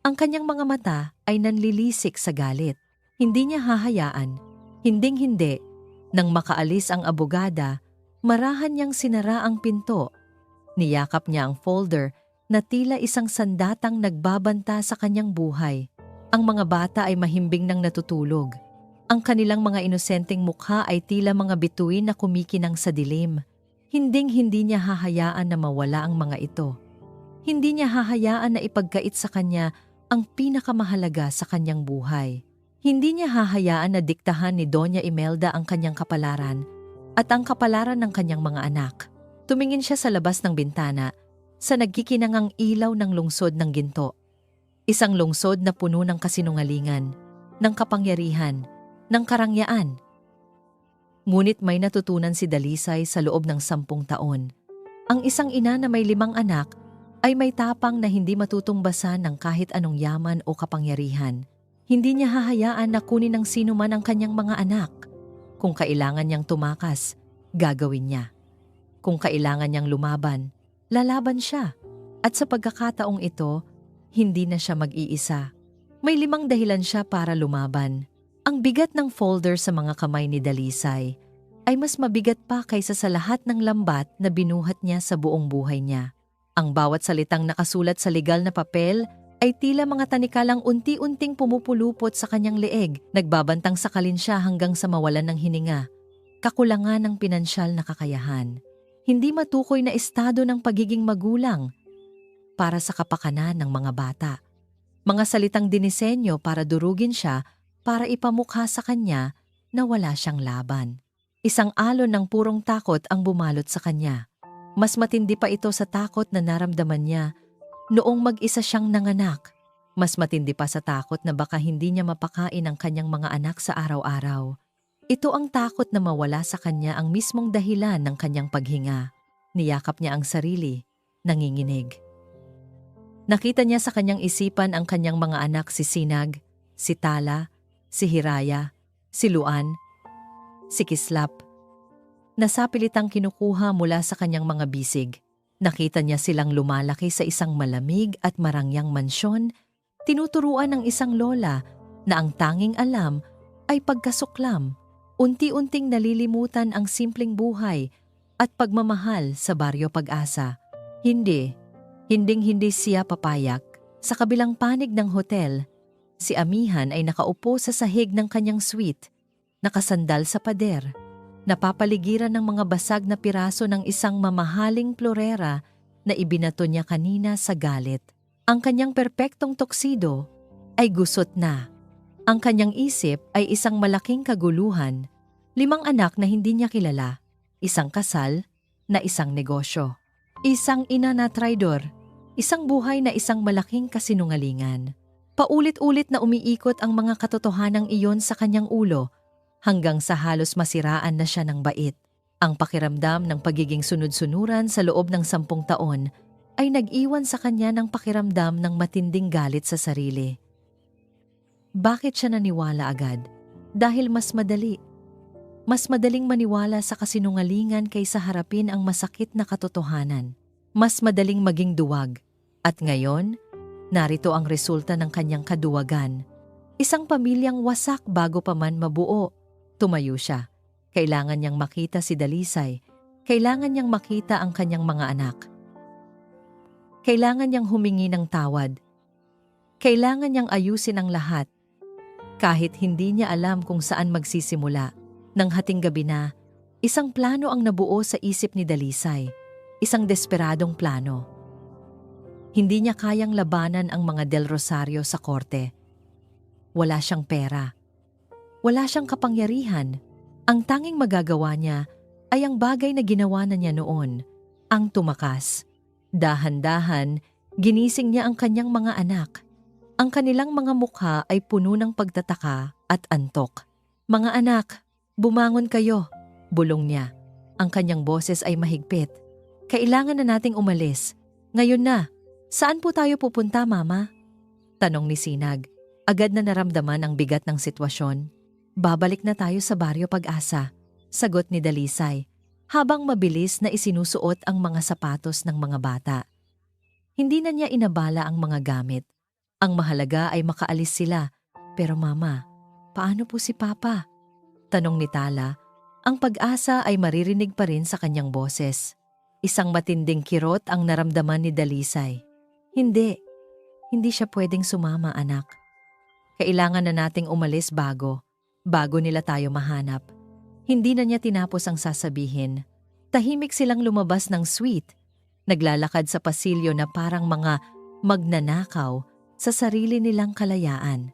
Ang kanyang mga mata ay nanlilisik sa galit. Hindi niya hahayaan. Hinding-hindi. Nang makaalis ang abogada, marahan niyang sinara ang pinto. Niyakap niya ang folder na tila isang sandatang nagbabanta sa kanyang buhay. Ang mga bata ay mahimbing nang natutulog. Ang kanilang mga inosenteng mukha ay tila mga bituin na kumikinang sa dilim. Hinding-hindi niya hahayaan na mawala ang mga ito. Hindi niya hahayaan na ipagkait sa kanya ang pinakamahalaga sa kanyang buhay. Hindi niya hahayaan na diktahan ni Doña Imelda ang kanyang kapalaran at ang kapalaran ng kanyang mga anak. Tumingin siya sa labas ng bintana sa nagkikinangang ilaw ng lungsod ng ginto. Isang lungsod na puno ng kasinungalingan, ng kapangyarihan, ng karangyaan. Ngunit may natutunan si Dalisay sa loob ng 10 taon. Ang isang ina na may 5 anak ay may tapang na hindi matutumbasan ng kahit anong yaman o kapangyarihan. Hindi niya hahayaan na kunin ng sino man ang kanyang mga anak. Kung kailangan niyang tumakas, gagawin niya. Kung kailangan niyang lumaban, lalaban siya. At sa pagkakataong ito, hindi na siya mag-iisa. May 5 dahilan siya para lumaban. Ang bigat ng folder sa mga kamay ni Dalisay ay mas mabigat pa kaysa sa lahat ng lambat na binuhat niya sa buong buhay niya. Ang bawat salitang nakasulat sa legal na papel ay tila mga tanikalang unti-unting pumupulupot sa kanyang leeg, nagbabantang sakalin siya hanggang sa mawalan ng hininga. Kakulangan ng pinansyal na kakayahan. Hindi matukoy na estado ng pagiging magulang para sa kapakanan ng mga bata. Mga salitang dinisenyo para durugin siya para ipamukha sa kanya na wala siyang laban. Isang alon ng purong takot ang bumalot sa kanya. Mas matindi pa ito sa takot na naramdaman niya noong mag-isa siyang nanganak. Mas matindi pa sa takot na baka hindi niya mapakain ang kanyang mga anak sa araw-araw. Ito ang takot na mawala sa kanya ang mismong dahilan ng kanyang paghinga. Niyakap niya ang sarili, nanginginig. Nakita niya sa kanyang isipan ang kanyang mga anak si Sinag, si Tala, si Hiraya, si Luan, si Kislap. Nasapilitang kinukuha mula sa kanyang mga bisig. Nakita niya silang lumalaki sa isang malamig at marangyang mansyon, tinuturuan ng isang lola na ang tanging alam ay pagkasuklam. Unti-unting nalilimutan ang simpleng buhay at pagmamahal sa Baryo Pag-asa. Hinding-hindi siya papayag. Sa kabilang panig ng hotel, si Amihan ay nakaupo sa sahig ng kanyang suite, nakasandal sa pader, napapaligiran ng mga basag na piraso ng isang mamahaling florera na ibinato niya kanina sa galit. Ang kanyang perpektong tuxedo ay gusot na. Ang kanyang isip ay isang malaking kaguluhan, 5 anak na hindi niya kilala, isang kasal na isang negosyo, isang ina na traidor, isang buhay na isang malaking kasinungalingan. Paulit-ulit na umiikot ang mga katotohanang iyon sa kanyang ulo hanggang sa halos masiraan na siya ng bait. Ang pakiramdam ng pagiging sunod-sunuran sa loob ng 10 taon ay nag-iwan sa kanya ng pakiramdam ng matinding galit sa sarili. Bakit siya naniwala agad? Dahil mas madaling maniwala sa kasinungalingan kaysa harapin ang masakit na katotohanan. Mas madaling maging duwag. At ngayon, narito ang resulta ng kanyang kaduwagan. Isang pamilyang wasak bago pa man mabuo. Tumayo siya. Kailangan niyang makita si Dalisay. Kailangan niyang makita ang kanyang mga anak. Kailangan niyang humingi ng tawad. Kailangan niyang ayusin ang lahat. Kahit hindi niya alam kung saan magsisimula. Nang hating gabi na, isang plano ang nabuo sa isip ni Dalisay. Isang desperadong plano. Hindi niya kayang labanan ang mga Del Rosario sa korte. Wala siyang pera. Wala siyang kapangyarihan. Ang tanging magagawa niya ay ang bagay na ginawa na niya noon, ang tumakas. Dahan-dahan, ginising niya ang kanyang mga anak. Ang kanilang mga mukha ay puno ng pagtataka at antok. "Mga anak, bumangon kayo," bulong niya. Ang kanyang boses ay mahigpit. "Kailangan na nating umalis. Ngayon na. Saan po tayo pupunta, Mama? Tanong ni Sinag. Agad na naramdaman ang bigat ng sitwasyon. Babalik na tayo sa Baryo Pag-asa, sagot ni Dalisay, habang mabilis na isinusuot ang mga sapatos ng mga bata. Hindi na niya inabala ang mga gamit. Ang mahalaga ay makaalis sila. Pero Mama, paano po si Papa? Tanong ni Tala. Ang pag-asa ay maririnig pa rin sa kanyang boses. Isang matinding kirot ang naramdaman ni Dalisay. Hindi siya pwedeng sumama, anak. Kailangan na nating umalis bago nila tayo mahanap. Hindi na niya tinapos ang sasabihin. Tahimik silang lumabas ng suite. Naglalakad sa pasilyo na parang mga magnanakaw sa sarili nilang kalayaan.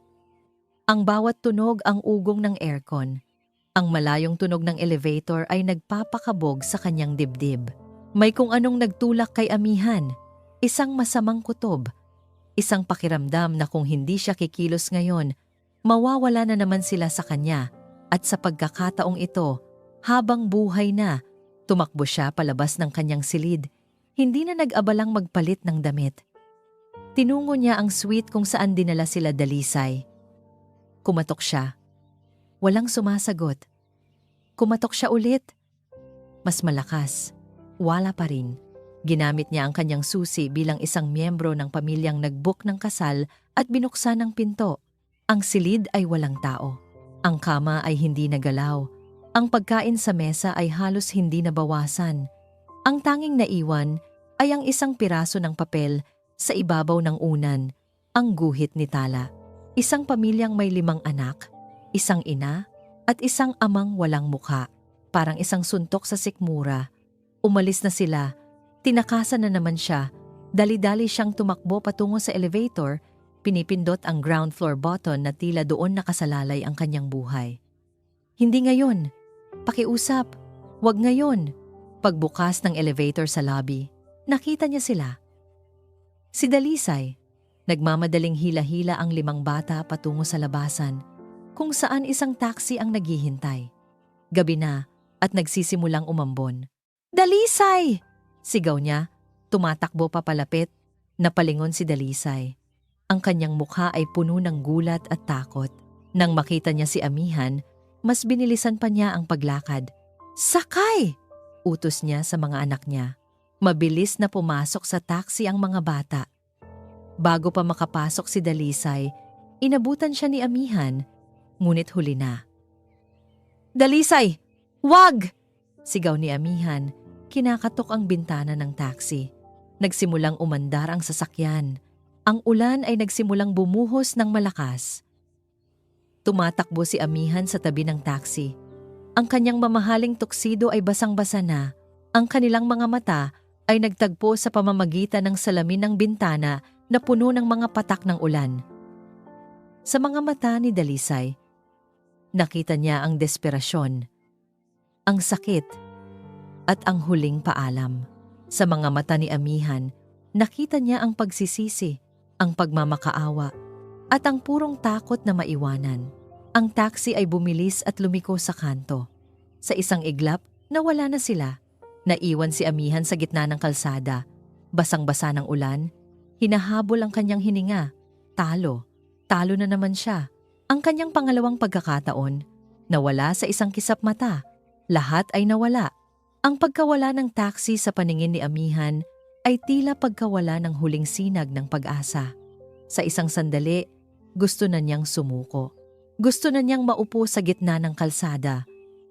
Ang bawat tunog ang ugong ng aircon. Ang malayong tunog ng elevator ay nagpapakabog sa kanyang dibdib. May kung anong nagtulak kay Amihan. Isang masamang kutob. Isang pakiramdam na kung hindi siya kikilos ngayon, mawawala na naman sila sa kanya. At sa pagkakataong ito, habang buhay na, tumakbo siya palabas ng kanyang silid. Hindi na nag-abalang magpalit ng damit. Tinungo niya ang suite kung saan dinala sila Dalisay. Kumatok siya. Walang sumasagot. Kumatok siya ulit. Mas malakas. Wala pa rin. Ginamit niya ang kanyang susi bilang isang miyembro ng pamilyang nag-book ng kasal at binuksan ang pinto. Ang silid ay walang tao. Ang kama ay hindi nagalaw. Ang pagkain sa mesa ay halos hindi nabawasan. Ang tanging naiwan ay ang isang piraso ng papel sa ibabaw ng unan, ang guhit ni Tala. Isang pamilyang may 5 anak, isang ina at isang amang walang mukha. Parang isang suntok sa sikmura. Umalis na sila. Tinakasan na naman siya. Dali-dali siyang tumakbo patungo sa elevator, pinipindot ang ground floor button na tila doon nakasalalay ang kanyang buhay. Hindi ngayon. Pakiusap. Wag ngayon. Pagbukas ng elevator sa lobby, nakita niya sila. Si Dalisay. Nagmamadaling hila-hila ang 5 bata patungo sa labasan, kung saan isang taxi ang naghihintay. Gabi na at nagsisimulang umambon. Dalisay! Sigaw niya, tumatakbo papalapit, napalingon si Dalisay. Ang kanyang mukha ay puno ng gulat at takot. Nang makita niya si Amihan, mas binilisan pa niya ang paglakad. Sakay! Utos niya sa mga anak niya. Mabilis na pumasok sa taxi ang mga bata. Bago pa makapasok si Dalisay, inabutan siya ni Amihan, ngunit huli na. Dalisay! Wag! Sigaw ni Amihan. Kinakatok ang bintana ng taxi. Nagsimulang umandar ang sasakyan. Ang ulan ay nagsimulang bumuhos ng malakas. Tumatakbo si Amihan sa tabi ng taxi. Ang kanyang mamahaling tuksido ay basang-basa na. Ang kanilang mga mata ay nagtagpo sa pamamagitan ng salamin ng bintana na puno ng mga patak ng ulan. Sa mga mata ni Dalisay, nakita niya ang desperasyon, ang sakit, at ang huling paalam. Sa mga mata ni Amihan, nakita niya ang pagsisisi, ang pagmamakaawa, at ang purong takot na maiwanan. Ang taxi ay bumilis at lumiko sa kanto. Sa isang iglap, nawala na sila. Naiwan si Amihan sa gitna ng kalsada. Basang-basa ng ulan, hinahabol ang kanyang hininga. Talo na naman siya. Ang kanyang pangalawang pagkakataon, nawala sa isang kisap mata. Lahat ay nawala. Ang pagkawala ng taxi sa paningin ni Amihan ay tila pagkawala ng huling sinag ng pag-asa. Sa isang sandali, gusto na niyang sumuko. Gusto na niyang maupo sa gitna ng kalsada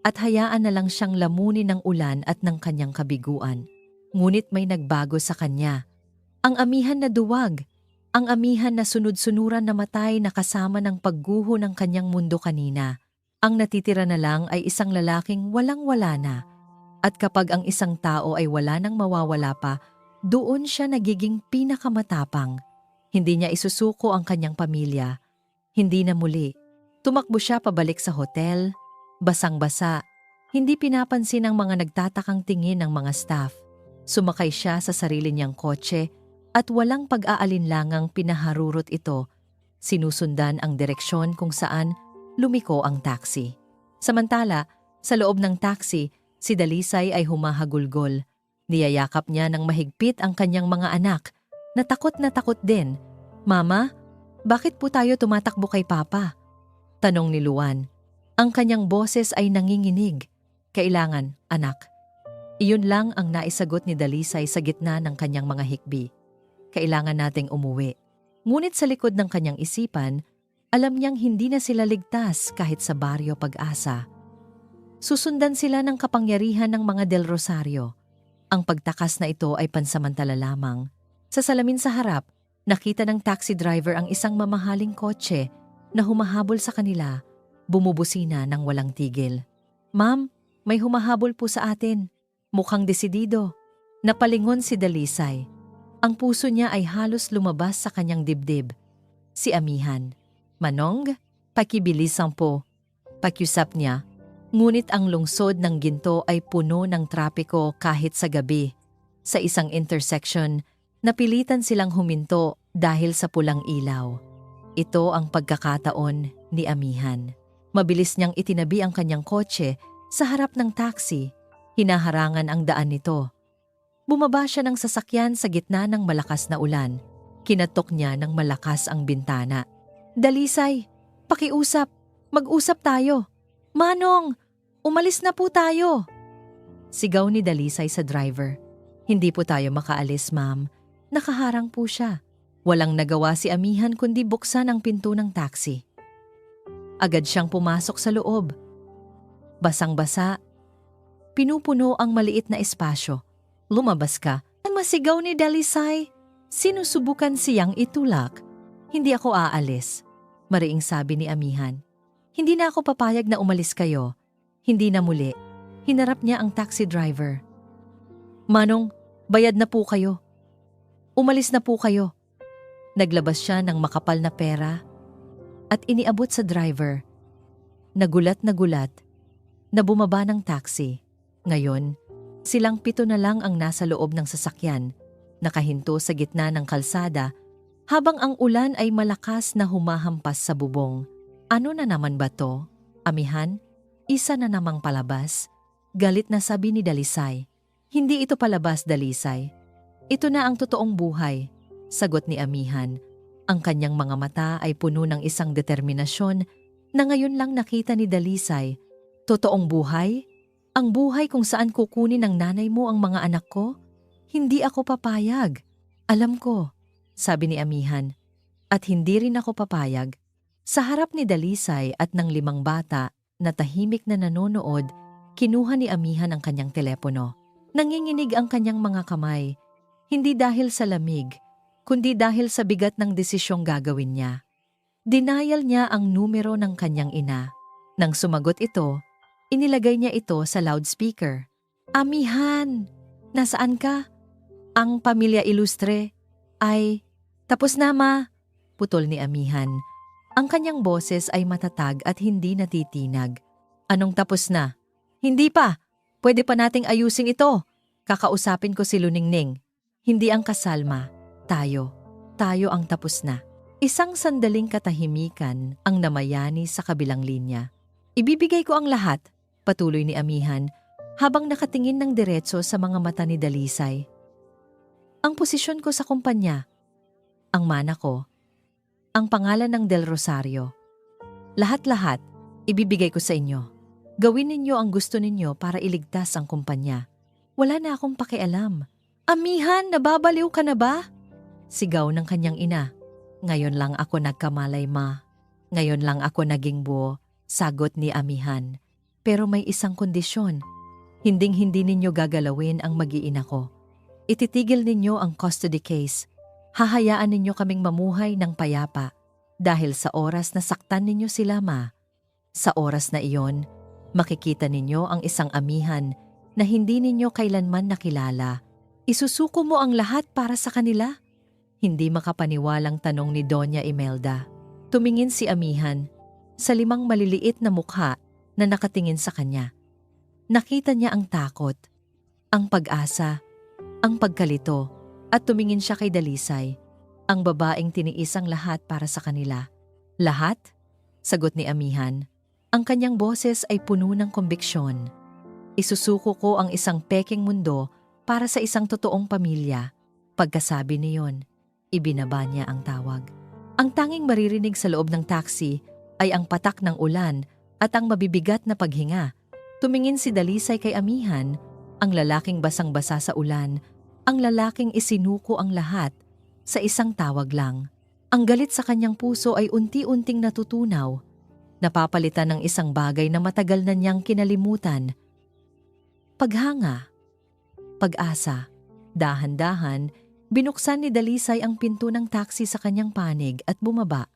at hayaan na lang siyang lamunin ng ulan at ng kanyang kabiguan. Ngunit may nagbago sa kanya. Ang Amihan na duwag, ang Amihan na sunod-sunuran na matay na kasama ng pagguho ng kanyang mundo kanina. Ang natitira na lang ay isang lalaking walang-wala na. At kapag ang isang tao ay wala nang mawawala pa, doon siya nagiging pinakamatapang. Hindi niya isusuko ang kanyang pamilya. Hindi na muli. Tumakbo siya pabalik sa hotel, basang-basa. Hindi pinapansin ang mga nagtatakang tingin ng mga staff. Sumakay siya sa sarili niyang kotse at walang pag-aalinlangang pinaharurot ito. Sinusundan ang direksyon kung saan lumiko ang taxi. Samantala, sa loob ng taxi, si Dalisay ay humahagulgol. Niyayakap niya ng mahigpit ang kanyang mga anak. na takot din. Mama, bakit po tayo tumatakbo kay Papa? Tanong ni Luan. Ang kanyang boses ay nanginginig. Kailangan, anak. Iyon lang ang naisagot ni Dalisay sa gitna ng kanyang mga hikbi. Kailangan nating umuwi. Ngunit sa likod ng kanyang isipan, alam niyang hindi na sila ligtas kahit sa Baryo Pag-asa. Susundan sila ng kapangyarihan ng mga Del Rosario. Ang pagtakas na ito ay pansamantala lamang. Sa salamin sa harap, nakita ng taxi driver ang isang mamahaling kotse na humahabol sa kanila, bumubusina ng walang tigil. Ma'am, may humahabol po sa atin. Mukhang desidido. Napalingon si Dalisay. Ang puso niya ay halos lumabas sa kanyang dibdib. Si Amihan. Manong, pakibilisan po. Pakiusap niya. Ngunit ang lungsod ng Ginto ay puno ng trapiko kahit sa gabi. Sa isang intersection, napilitan silang huminto dahil sa pulang ilaw. Ito ang pagkakataon ni Amihan. Mabilis niyang itinabi ang kanyang kotse sa harap ng taxi. Hinaharangan ang daan nito. Bumaba siya ng sasakyan sa gitna ng malakas na ulan. Kinatok niya ng malakas ang bintana. Dalisay, pakiusap. Mag-usap tayo. Manong, umalis na po tayo. Sigaw ni Dalisay sa driver. Hindi po tayo makaalis, ma'am. Nakaharang po siya. Walang nagawa si Amihan kundi buksan ang pinto ng taxi. Agad siyang pumasok sa loob. Basang-basa. Pinupuno ang maliit na espasyo. Lumabas ka. Ang masigaw ni Dalisay. Sinusubukan siyang itulak. Hindi ako aalis. Mariing sabi ni Amihan. Hindi na ako papayag na umalis kayo. Hindi na muli. Hinarap niya ang taxi driver. Manong, bayad na po kayo. Umalis na po kayo. Naglabas siya ng makapal na pera at iniabot sa driver. Nagulat na bumaba ng taxi. Ngayon, silang 7 na lang ang nasa loob ng sasakyan, nakahinto sa gitna ng kalsada habang ang ulan ay malakas na humahampas sa bubong. Ano na naman ba to? Amihan? Isa na namang palabas? Galit na sabi ni Dalisay. Hindi ito palabas, Dalisay. Ito na ang totoong buhay, sagot ni Amihan. Ang kanyang mga mata ay puno ng isang determinasyon na ngayon lang nakita ni Dalisay. Totoong buhay? Ang buhay kung saan kukunin ng nanay mo ang mga anak ko? Hindi ako papayag. Alam ko, sabi ni Amihan. At hindi rin ako papayag. Sa harap ni Dalisay at ng 5 bata na tahimik na nanonood, kinuha ni Amihan ang kanyang telepono. Nanginginig ang kanyang mga kamay. Hindi dahil sa lamig, kundi dahil sa bigat ng desisyong gagawin niya. Denial niya ang numero ng kanyang ina. Nang sumagot ito, inilagay niya ito sa loudspeaker. Amihan, nasaan ka? Ang pamilya ilustre ay, tapos na ma, putol ni Amihan. Ang kanyang boses ay matatag at hindi natitinag. Anong tapos na? Hindi pa, pwede pa nating ayusin ito. Kakausapin ko si Luningning. Hindi ang kasalma, tayo ang tapos na. Isang sandaling katahimikan ang namayani sa kabilang linya. Ibibigay ko ang lahat, patuloy ni Amihan habang nakatingin ng diretso sa mga mata ni Dalisay. Ang posisyon ko sa kumpanya, ang mana ko, ang pangalan ng Del Rosario. Lahat-lahat, ibibigay ko sa inyo. Gawin ninyo ang gusto ninyo para iligtas ang kumpanya. Wala na akong pakialam. Amihan, nababaliw ka na ba? Sigaw ng kanyang ina. Ngayon lang ako nagkamalay, ma. Ngayon lang ako naging buo, sagot ni Amihan. Pero may isang kondisyon. Hinding-hindi ninyo gagalawin ang mag-iina ko. Ititigil ninyo ang custody case. Hahayaan ninyo kaming mamuhay ng payapa dahil sa oras na saktan ninyo sila, ma. Sa oras na iyon, makikita ninyo ang isang Amihan na hindi ninyo kailanman nakilala. Isusuko mo ang lahat para sa kanila? Hindi makapaniwalang tanong ni Doña Imelda. Tumingin si Amihan sa 5 maliliit na mukha na nakatingin sa kanya. Nakita niya ang takot, ang pag-asa, ang pagkalito, at tumingin siya kay Dalisay, ang babaeng tiniis ang lahat para sa kanila. Lahat? Sagot ni Amihan. Ang kanyang boses ay puno ng kombiksyon. Isusuko ko ang isang peking mundo para sa isang totoong pamilya. Pagkasabi niyon, Ibinaba niya ang tawag. Ang tanging maririnig sa loob ng taxi ay ang patak ng ulan at ang mabibigat na paghinga. Tumingin si Dalisay kay amihan, ang lalaking basang-basa sa ulan, ang lalaking isinuko ang lahat sa isang tawag lang. Ang galit sa kanyang puso ay unti-unting natutunaw, napapalitan ng isang bagay na matagal na niyang kinalimutan. Paghanga, pag-asa. Dahan-dahan, binuksan ni Dalisay ang pinto ng taxi sa kanyang panig at bumaba.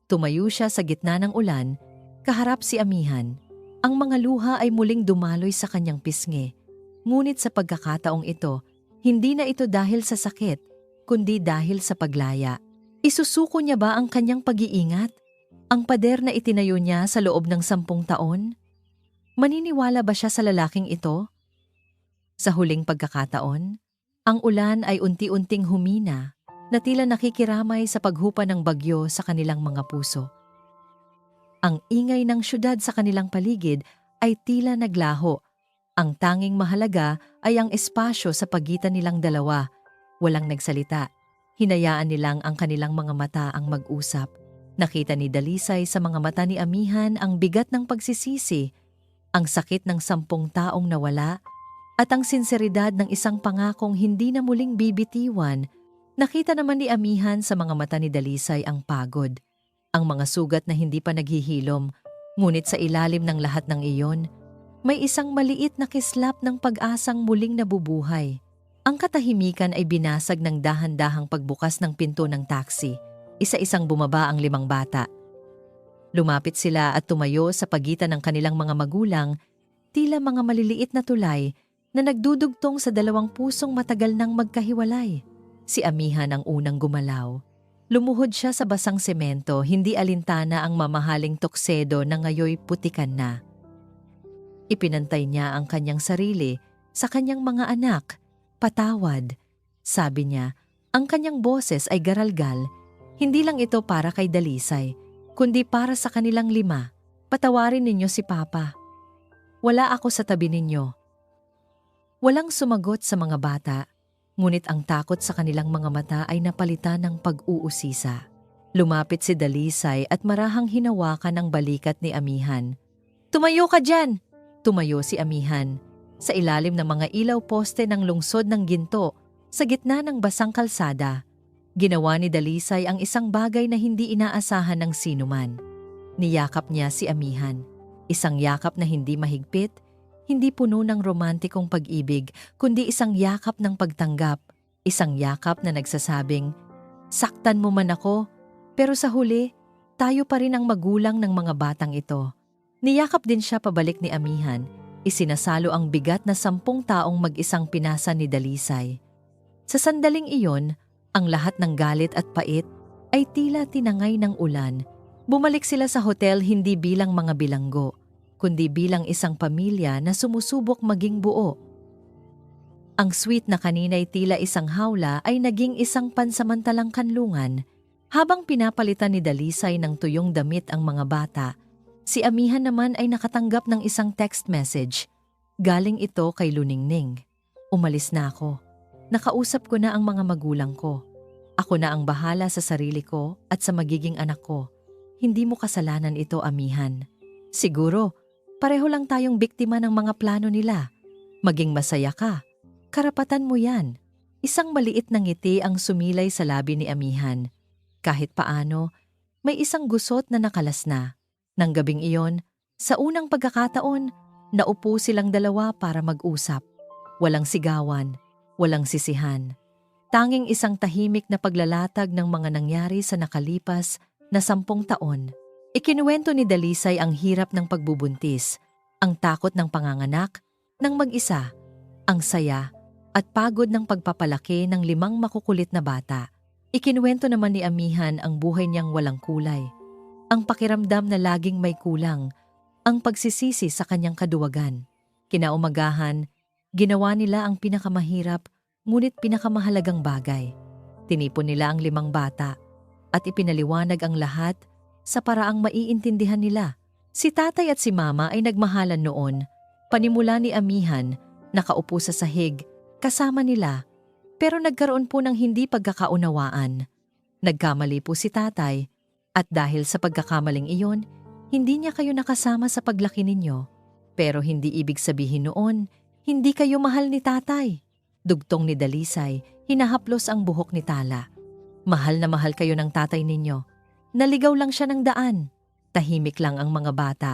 Tumayo siya sa gitna ng ulan, kaharap si amihan. Ang mga luha ay muling dumaloy sa kanyang pisngi. Ngunit sa pagkakataong ito, hindi na ito dahil sa sakit, kundi dahil sa paglaya. Isusuko niya ba ang kanyang pag-iingat? Ang pader na itinayo niya sa loob ng 10 taon? Maniniwala ba siya sa lalaking ito? Sa huling pagkakataon, ang ulan ay unti-unting humina na tila nakikiramay sa paghupa ng bagyo sa kanilang mga puso. Ang ingay ng syudad sa kanilang paligid ay tila naglaho. Ang tanging mahalaga ay ang espasyo sa pagitan nilang dalawa. Walang nagsalita. Hinayaan nilang ang kanilang mga mata ang mag-usap. Nakita ni Dalisay sa mga mata ni amihan ang bigat ng pagsisisi, ang sakit ng 10 taong nawala, at ang sinseridad ng isang pangakong hindi na muling bibitiwan. Nakita naman ni amihan sa mga mata ni Dalisay ang pagod, ang mga sugat na hindi pa naghihilom, ngunit sa ilalim ng lahat ng iyon, may isang maliit na kislap ng pag-asang muling nabubuhay. Ang katahimikan ay binasag ng dahan-dahang pagbukas ng pinto ng taxi. Isa-isang bumaba ang 5 bata. Lumapit sila at tumayo sa pagitan ng kanilang mga magulang, tila mga maliliit na tulay na nagdudugtong sa 2 pusong matagal nang magkahiwalay. Si amihan ang unang gumalaw. Lumuhod siya sa basang semento, hindi alintana ang mamahaling tuksedo na ngayoy putikan na. Ipinantay niya ang kanyang sarili sa kanyang mga anak. Patawad, sabi niya. Ang kanyang boses ay garalgal. Hindi lang ito para kay Dalisay, kundi para sa kanilang 5. Patawarin ninyo si Papa. Wala ako sa tabi ninyo. Walang sumagot sa mga bata, ngunit ang takot sa kanilang mga mata ay napalitan ng pag-uusisa. Lumapit si Dalisay at marahang hinawakan ang balikat ni amihan. Tumayo ka dyan! Tumayo si amihan. Sa ilalim ng mga ilaw poste ng lungsod ng ginto, sa gitna ng basang kalsada, ginawa ni Dalisay ang isang bagay na hindi inaasahan ng sinuman. Niyakap niya si amihan. Isang yakap na hindi mahigpit, hindi puno ng romantikong pag-ibig, kundi isang yakap ng pagtanggap. Isang yakap na nagsasabing, saktan mo man ako, pero sa huli, tayo pa rin ang magulang ng mga batang ito. Niyakap din siya pabalik ni amihan. Isinasalo ang bigat na 10 taong mag-isang pinasa ni Dalisay. Sa sandaling iyon, ang lahat ng galit at pait ay tila tinangay ng ulan. Bumalik sila sa hotel hindi bilang mga bilanggo, kundi bilang isang pamilya na sumusubok maging buo. Ang suite na kanina'y tila isang hawla ay naging isang pansamantalang kanlungan. Habang pinapalitan ni Dalisay ng tuyong damit ang mga bata, si amihan naman ay nakatanggap ng isang text message. Galing ito kay Luningning. Umalis na ako. Nakausap ko na ang mga magulang ko. Ako na ang bahala sa sarili ko at sa magiging anak ko. Hindi mo kasalanan ito, amihan. Siguro, pareho lang tayong biktima ng mga plano nila. Maging masaya ka. Karapatan mo yan. Isang maliit na ngiti ang sumilay sa labi ni amihan. Kahit paano, may isang gusot na nakalas na. Nang gabing iyon, sa unang pagkakataon, naupo silang 2 para mag-usap. Walang sigawan, walang sisihan. Tanging isang tahimik na paglalatag ng mga nangyari sa nakalipas na 10 taon. Ikinuwento ni Dalisay ang hirap ng pagbubuntis, ang takot ng panganganak, ng mag-isa, ang saya at pagod ng pagpapalaki ng 5 makukulit na bata. Ikinuwento naman ni amihan ang buhay niyang walang kulay, ang pakiramdam na laging may kulang, ang pagsisisi sa kanyang kaduwagan. Kinaumagahan, ginawa nila ang pinakamahirap ngunit pinakamahalagang bagay. Tinipon nila ang 5 bata at ipinaliwanag ang lahat sa paraang maiintindihan nila. Si tatay at si mama ay nagmahalan noon. Panimula ni amihan, nakaupo sa sahig, kasama nila. Pero nagkaroon po ng hindi pagkakaunawaan. Nagkamali po si tatay at dahil sa pagkakamaling iyon, hindi niya kayo nakasama sa paglaki ninyo. Pero hindi ibig sabihin noon, hindi kayo mahal ni tatay. Dugtong ni Dalisay, hinahaplos ang buhok ni Tala. Mahal na mahal kayo ng tatay ninyo. Naligaw lang siya ng daan. Tahimik lang ang mga bata.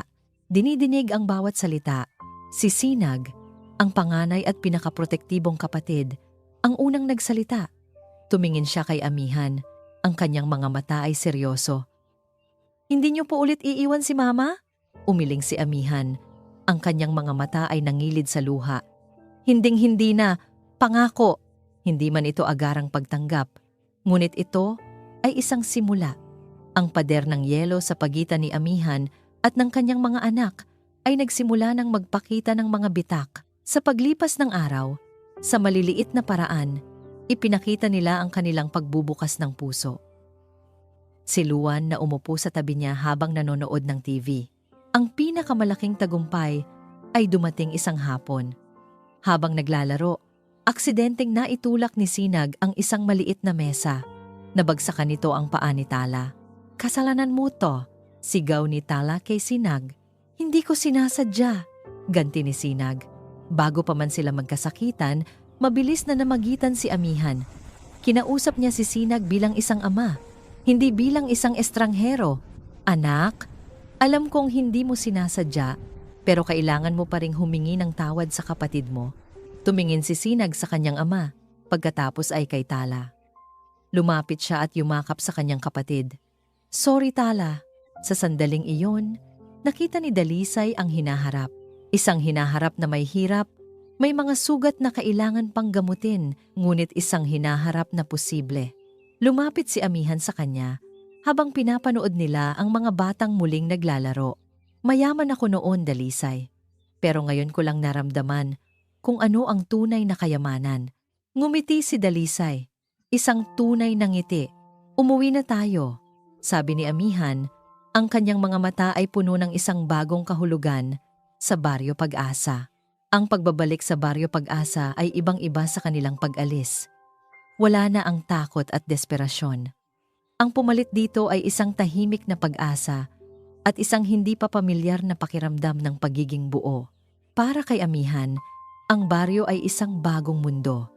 Dinidinig ang bawat salita. Si Sinag, ang panganay at pinakaprotektibong kapatid, ang unang nagsalita. Tumingin siya kay Amihan. Ang kanyang mga mata ay seryoso. Hindi niyo po ulit iiwan si Mama? Umiling si Amihan. Ang kanyang mga mata ay nangilid sa luha. Hinding-hindi na, pangako. Hindi man ito agarang pagtanggap. Ngunit ito ay isang simula. Ang pader ng yelo sa pagitan ni Amihan at ng kanyang mga anak ay nagsimula ng magpakita ng mga bitak. Sa paglipas ng araw, sa maliliit na paraan, ipinakita nila ang kanilang pagbubukas ng puso. Si Luan na umupo sa tabi niya habang nanonood ng TV. Ang pinakamalaking tagumpay ay dumating isang hapon. Habang naglalaro, aksidenteng naitulak ni Sinag ang isang maliit na mesa. Nabagsakan nito ang paa ni Tala. Kasalanan mo to, sigaw ni Tala kay Sinag. Hindi ko sinasadya, ganti ni Sinag. Bago pa man sila magkasakitan, mabilis na namagitan si Amihan. Kinausap niya si Sinag bilang isang ama, hindi bilang isang estranghero. Anak, alam kong hindi mo sinasadya, pero kailangan mo pa ring humingi ng tawad sa kapatid mo. Tumingin si Sinag sa kanyang ama, pagkatapos ay kay Tala. Lumapit siya at yumakap sa kanyang kapatid. Sorry Tala. Sa sandaling iyon, nakita ni Dalisay ang hinaharap. Isang hinaharap na may hirap, may mga sugat na kailangan pang gamutin, ngunit isang hinaharap na posible. Lumapit si Amihan sa kanya habang pinapanood nila ang mga batang muling naglalaro. Mayaman ako noon, Dalisay. Pero ngayon ko lang naramdaman kung ano ang tunay na kayamanan. Ngumiti si Dalisay. Isang tunay na ngiti. Umuwi na tayo, sabi ni Amihan. Ang kanyang mga mata ay puno ng isang bagong kahulugan sa Baryo Pag-asa. Ang pagbabalik sa Baryo Pag-asa ay ibang-iba sa kanilang pag-alis. Wala na ang takot at desperasyon. Ang pumalit dito ay isang tahimik na pag-asa at isang hindi pa pamilyar na pakiramdam ng pagiging buo. Para kay Amihan, ang baryo ay isang bagong mundo.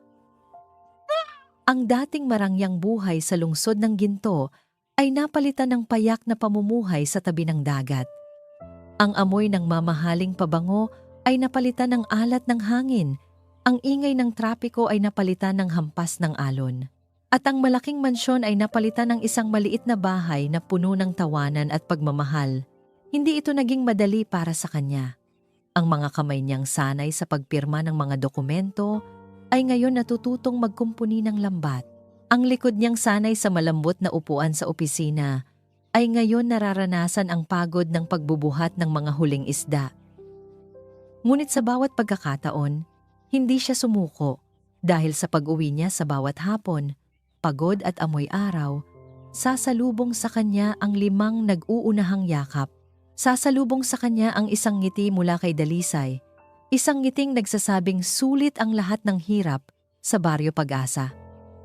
Ang dating marangyang buhay sa lungsod ng Ginto ay napalitan ng payak na pamumuhay sa tabi ng dagat. Ang amoy ng mamahaling pabango ay napalitan ng alat ng hangin. Ang ingay ng trapiko ay napalitan ng hampas ng alon. At ang malaking mansyon ay napalitan ng isang maliit na bahay na puno ng tawanan at pagmamahal. Hindi ito naging madali para sa kanya. Ang mga kamay niyang sanay sa pagpirma ng mga dokumento ay ngayon natututong magkumpuni ng lambat. Ang likod niyang sanay sa malambot na upuan sa opisina ay ngayon nararanasan ang pagod ng pagbubuhat ng mga huling isda. Ngunit sa bawat pagkakataon, hindi siya sumuko dahil sa pag-uwi niya sa bawat hapon, pagod at amoy araw, sasalubong sa kanya ang 5 nag-uunahang yakap. Sasalubong sa kanya ang isang ngiti mula kay Dalisay, isang ngiting nagsasabing sulit ang lahat ng hirap sa Baryo Pag-asa.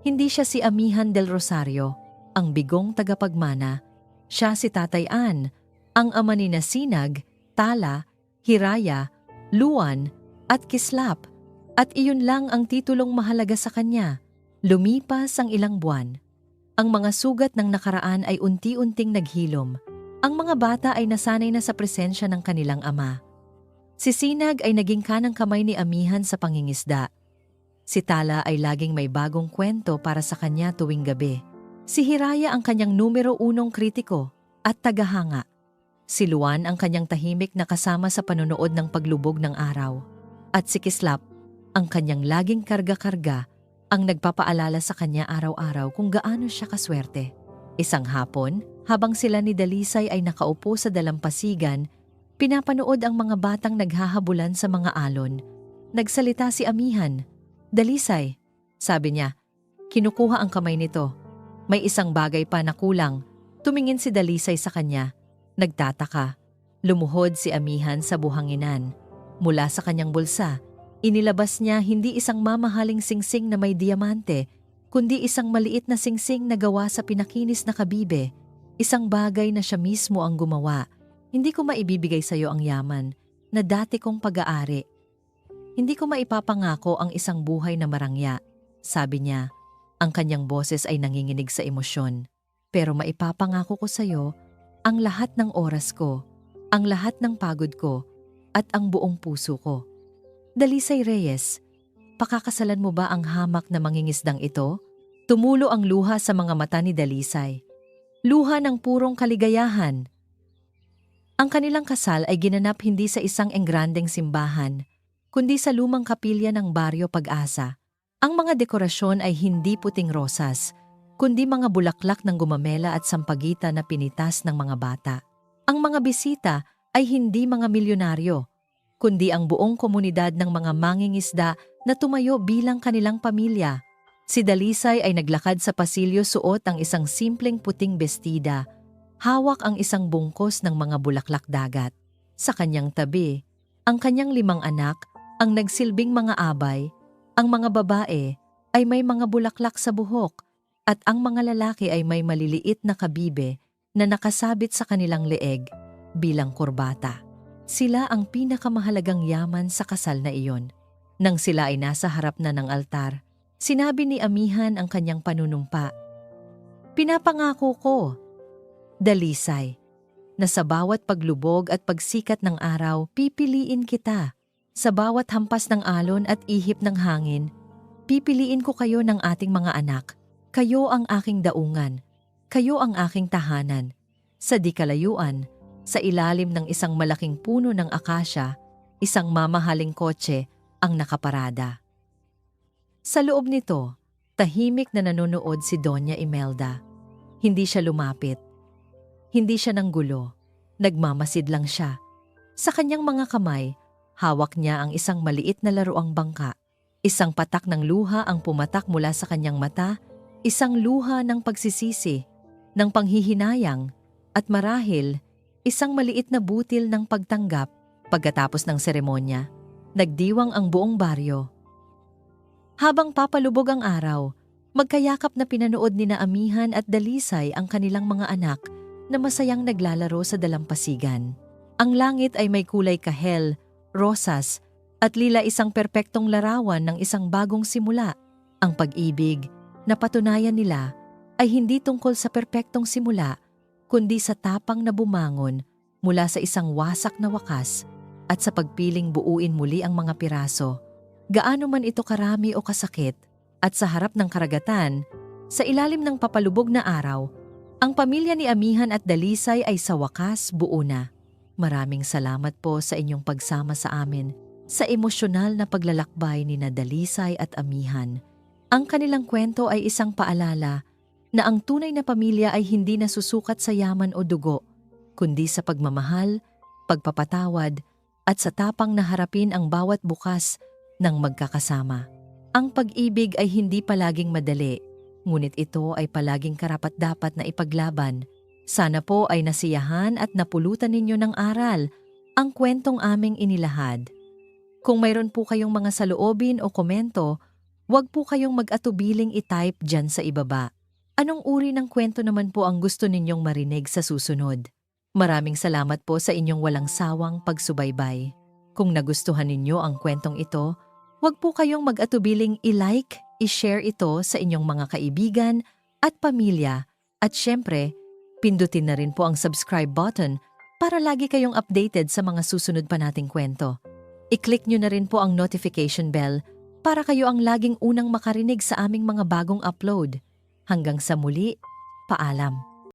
Hindi siya si Amihan del Rosario, ang bigong tagapagmana. Siya si Tatay Ann, ang ama ni Sinag, Tala, Hiraya, Luan at Kislap. At iyon lang ang titulong mahalaga sa kanya. Lumipas ang ilang buwan. Ang mga sugat ng nakaraan ay unti-unting naghilom. Ang mga bata ay nasanay na sa presensya ng kanilang ama. Si Sinag ay naging kanang kamay ni Amihan sa pangingisda. Si Tala ay laging may bagong kwento para sa kanya tuwing gabi. Si Hiraya ang kanyang numero 1 kritiko at tagahanga. Si Luan ang kanyang tahimik na kasama sa panonood ng paglubog ng araw. At si Kislap, ang kanyang laging karga-karga, ang nagpapaalala sa kanya araw-araw kung gaano siya kaswerte. Isang hapon, habang sila ni Dalisay ay nakaupo sa dalampasigan, pinapanood ang mga batang naghahabulan sa mga alon. Nagsalita si Amihan. Dalisay, sabi niya, kinukuha ang kamay nito. May isang bagay pa na kulang. Tumingin si Dalisay sa kanya. Nagtataka. Lumuhod si Amihan sa buhanginan. Mula sa kanyang bulsa, Inilabas niya hindi isang mamahaling singsing na may diamante, kundi isang maliit na singsing na gawa sa pinakinis na kabibe, isang bagay na siya mismo ang gumawa. Hindi ko maibibigay sa iyo ang yaman na dati kong pag-aari. Hindi ko maipapangako ang isang buhay na marangya, sabi niya. Ang kanyang boses ay nanginginig sa emosyon. Pero maipapangako ko sa iyo ang lahat ng oras ko, ang lahat ng pagod ko, at ang buong puso ko. Dalisay Reyes, pakakasalan mo ba ang hamak na mangingisdang ito? Tumulo ang luha sa mga mata ni Dalisay. Luha ng purong kaligayahan. Ang kanilang kasal ay ginanap hindi sa isang engrandeng simbahan, kundi sa lumang kapilya ng Baryo Pag-asa. Ang mga dekorasyon ay hindi puting rosas, kundi mga bulaklak ng gumamela at sampagita na pinitas ng mga bata. Ang mga bisita ay hindi mga milyonaryo, kundi ang buong komunidad ng mga mangingisda na tumayo bilang kanilang pamilya. Si Dalisay ay naglakad sa pasilyo suot ang isang simpleng puting bestida, hawak ang isang bungkos ng mga bulaklak dagat. Sa kanyang tabi, ang kanyang 5 anak, ang nagsilbing mga abay. Ang mga babae ay may mga bulaklak sa buhok at ang mga lalaki ay may maliliit na kabibe na nakasabit sa kanilang leeg bilang kurbata. Sila ang pinakamahalagang yaman sa kasal na iyon. Nang sila ay nasa harap na ng altar, sinabi ni Amihan ang kanyang panunumpa. Pinapangako ko, Dalisay, na sa bawat paglubog at pagsikat ng araw, pipiliin kita. Sa bawat hampas ng alon at ihip ng hangin, pipiliin ko kayo ng ating mga anak. Kayo ang aking daungan. Kayo ang aking tahanan. Sa di kalayuan, sa ilalim ng isang malaking puno ng akasya, isang mamahaling kotse ang nakaparada. Sa loob nito, tahimik na nanonood si Doña Imelda. Hindi siya lumapit. Hindi siya nanggulo. Nagmamasid lang siya. Sa kanyang mga kamay, hawak niya ang isang maliit na laruang bangka. Isang patak ng luha ang pumatak mula sa kanyang mata, isang luha ng pagsisisi, ng panghihinayang, at marahil, isang maliit na butil ng pagtanggap. Pagkatapos ng seremonya, nagdiwang ang buong baryo. Habang papalubog ang araw, magkayakap na pinanood ni na Amihan at Dalisay ang kanilang mga anak na masayang naglalaro sa dalampasigan. Ang langit ay may kulay kahel, rosas, at lila, isang perpektong larawan ng isang bagong simula. Ang pag-ibig na patunayan nila ay hindi tungkol sa perpektong simula, kundi sa tapang na bumangon mula sa isang wasak na wakas at sa pagpiling buuin muli ang mga piraso. Gaano man ito karami o kasakit, at sa harap ng karagatan, sa ilalim ng papalubog na araw, ang pamilya ni Amihan at Dalisay ay sa wakas buo na. Maraming salamat po sa inyong pagsama sa amin sa emosyonal na paglalakbay ni na Dalisay at Amihan. Ang kanilang kwento ay isang paalala na ang tunay na pamilya ay hindi nasusukat sa yaman o dugo, kundi sa pagmamahal, pagpapatawad, at sa tapang na harapin ang bawat bukas ng magkakasama. Ang pag-ibig ay hindi palaging madali, ngunit ito ay palaging karapat-dapat na ipaglaban. Sana po ay nasiyahan at napulutan ninyo ng aral ang kwentong aming inilahad. Kung mayroon po kayong mga saloobin o komento, huwag po kayong mag-atubiling i-type dyan sa ibaba. Anong uri ng kwento naman po ang gusto ninyong marinig sa susunod? Maraming salamat po sa inyong walang sawang pagsubaybay. Kung nagustuhan ninyo ang kwentong ito, huwag po kayong mag-atubiling i-like, i-share ito sa inyong mga kaibigan at pamilya, at syempre, pindutin na rin po ang subscribe button para lagi kayong updated sa mga susunod pa nating kwento. I-click nyo na rin po ang notification bell para kayo ang laging unang makarinig sa aming mga bagong upload. Hanggang sa muli, paalam.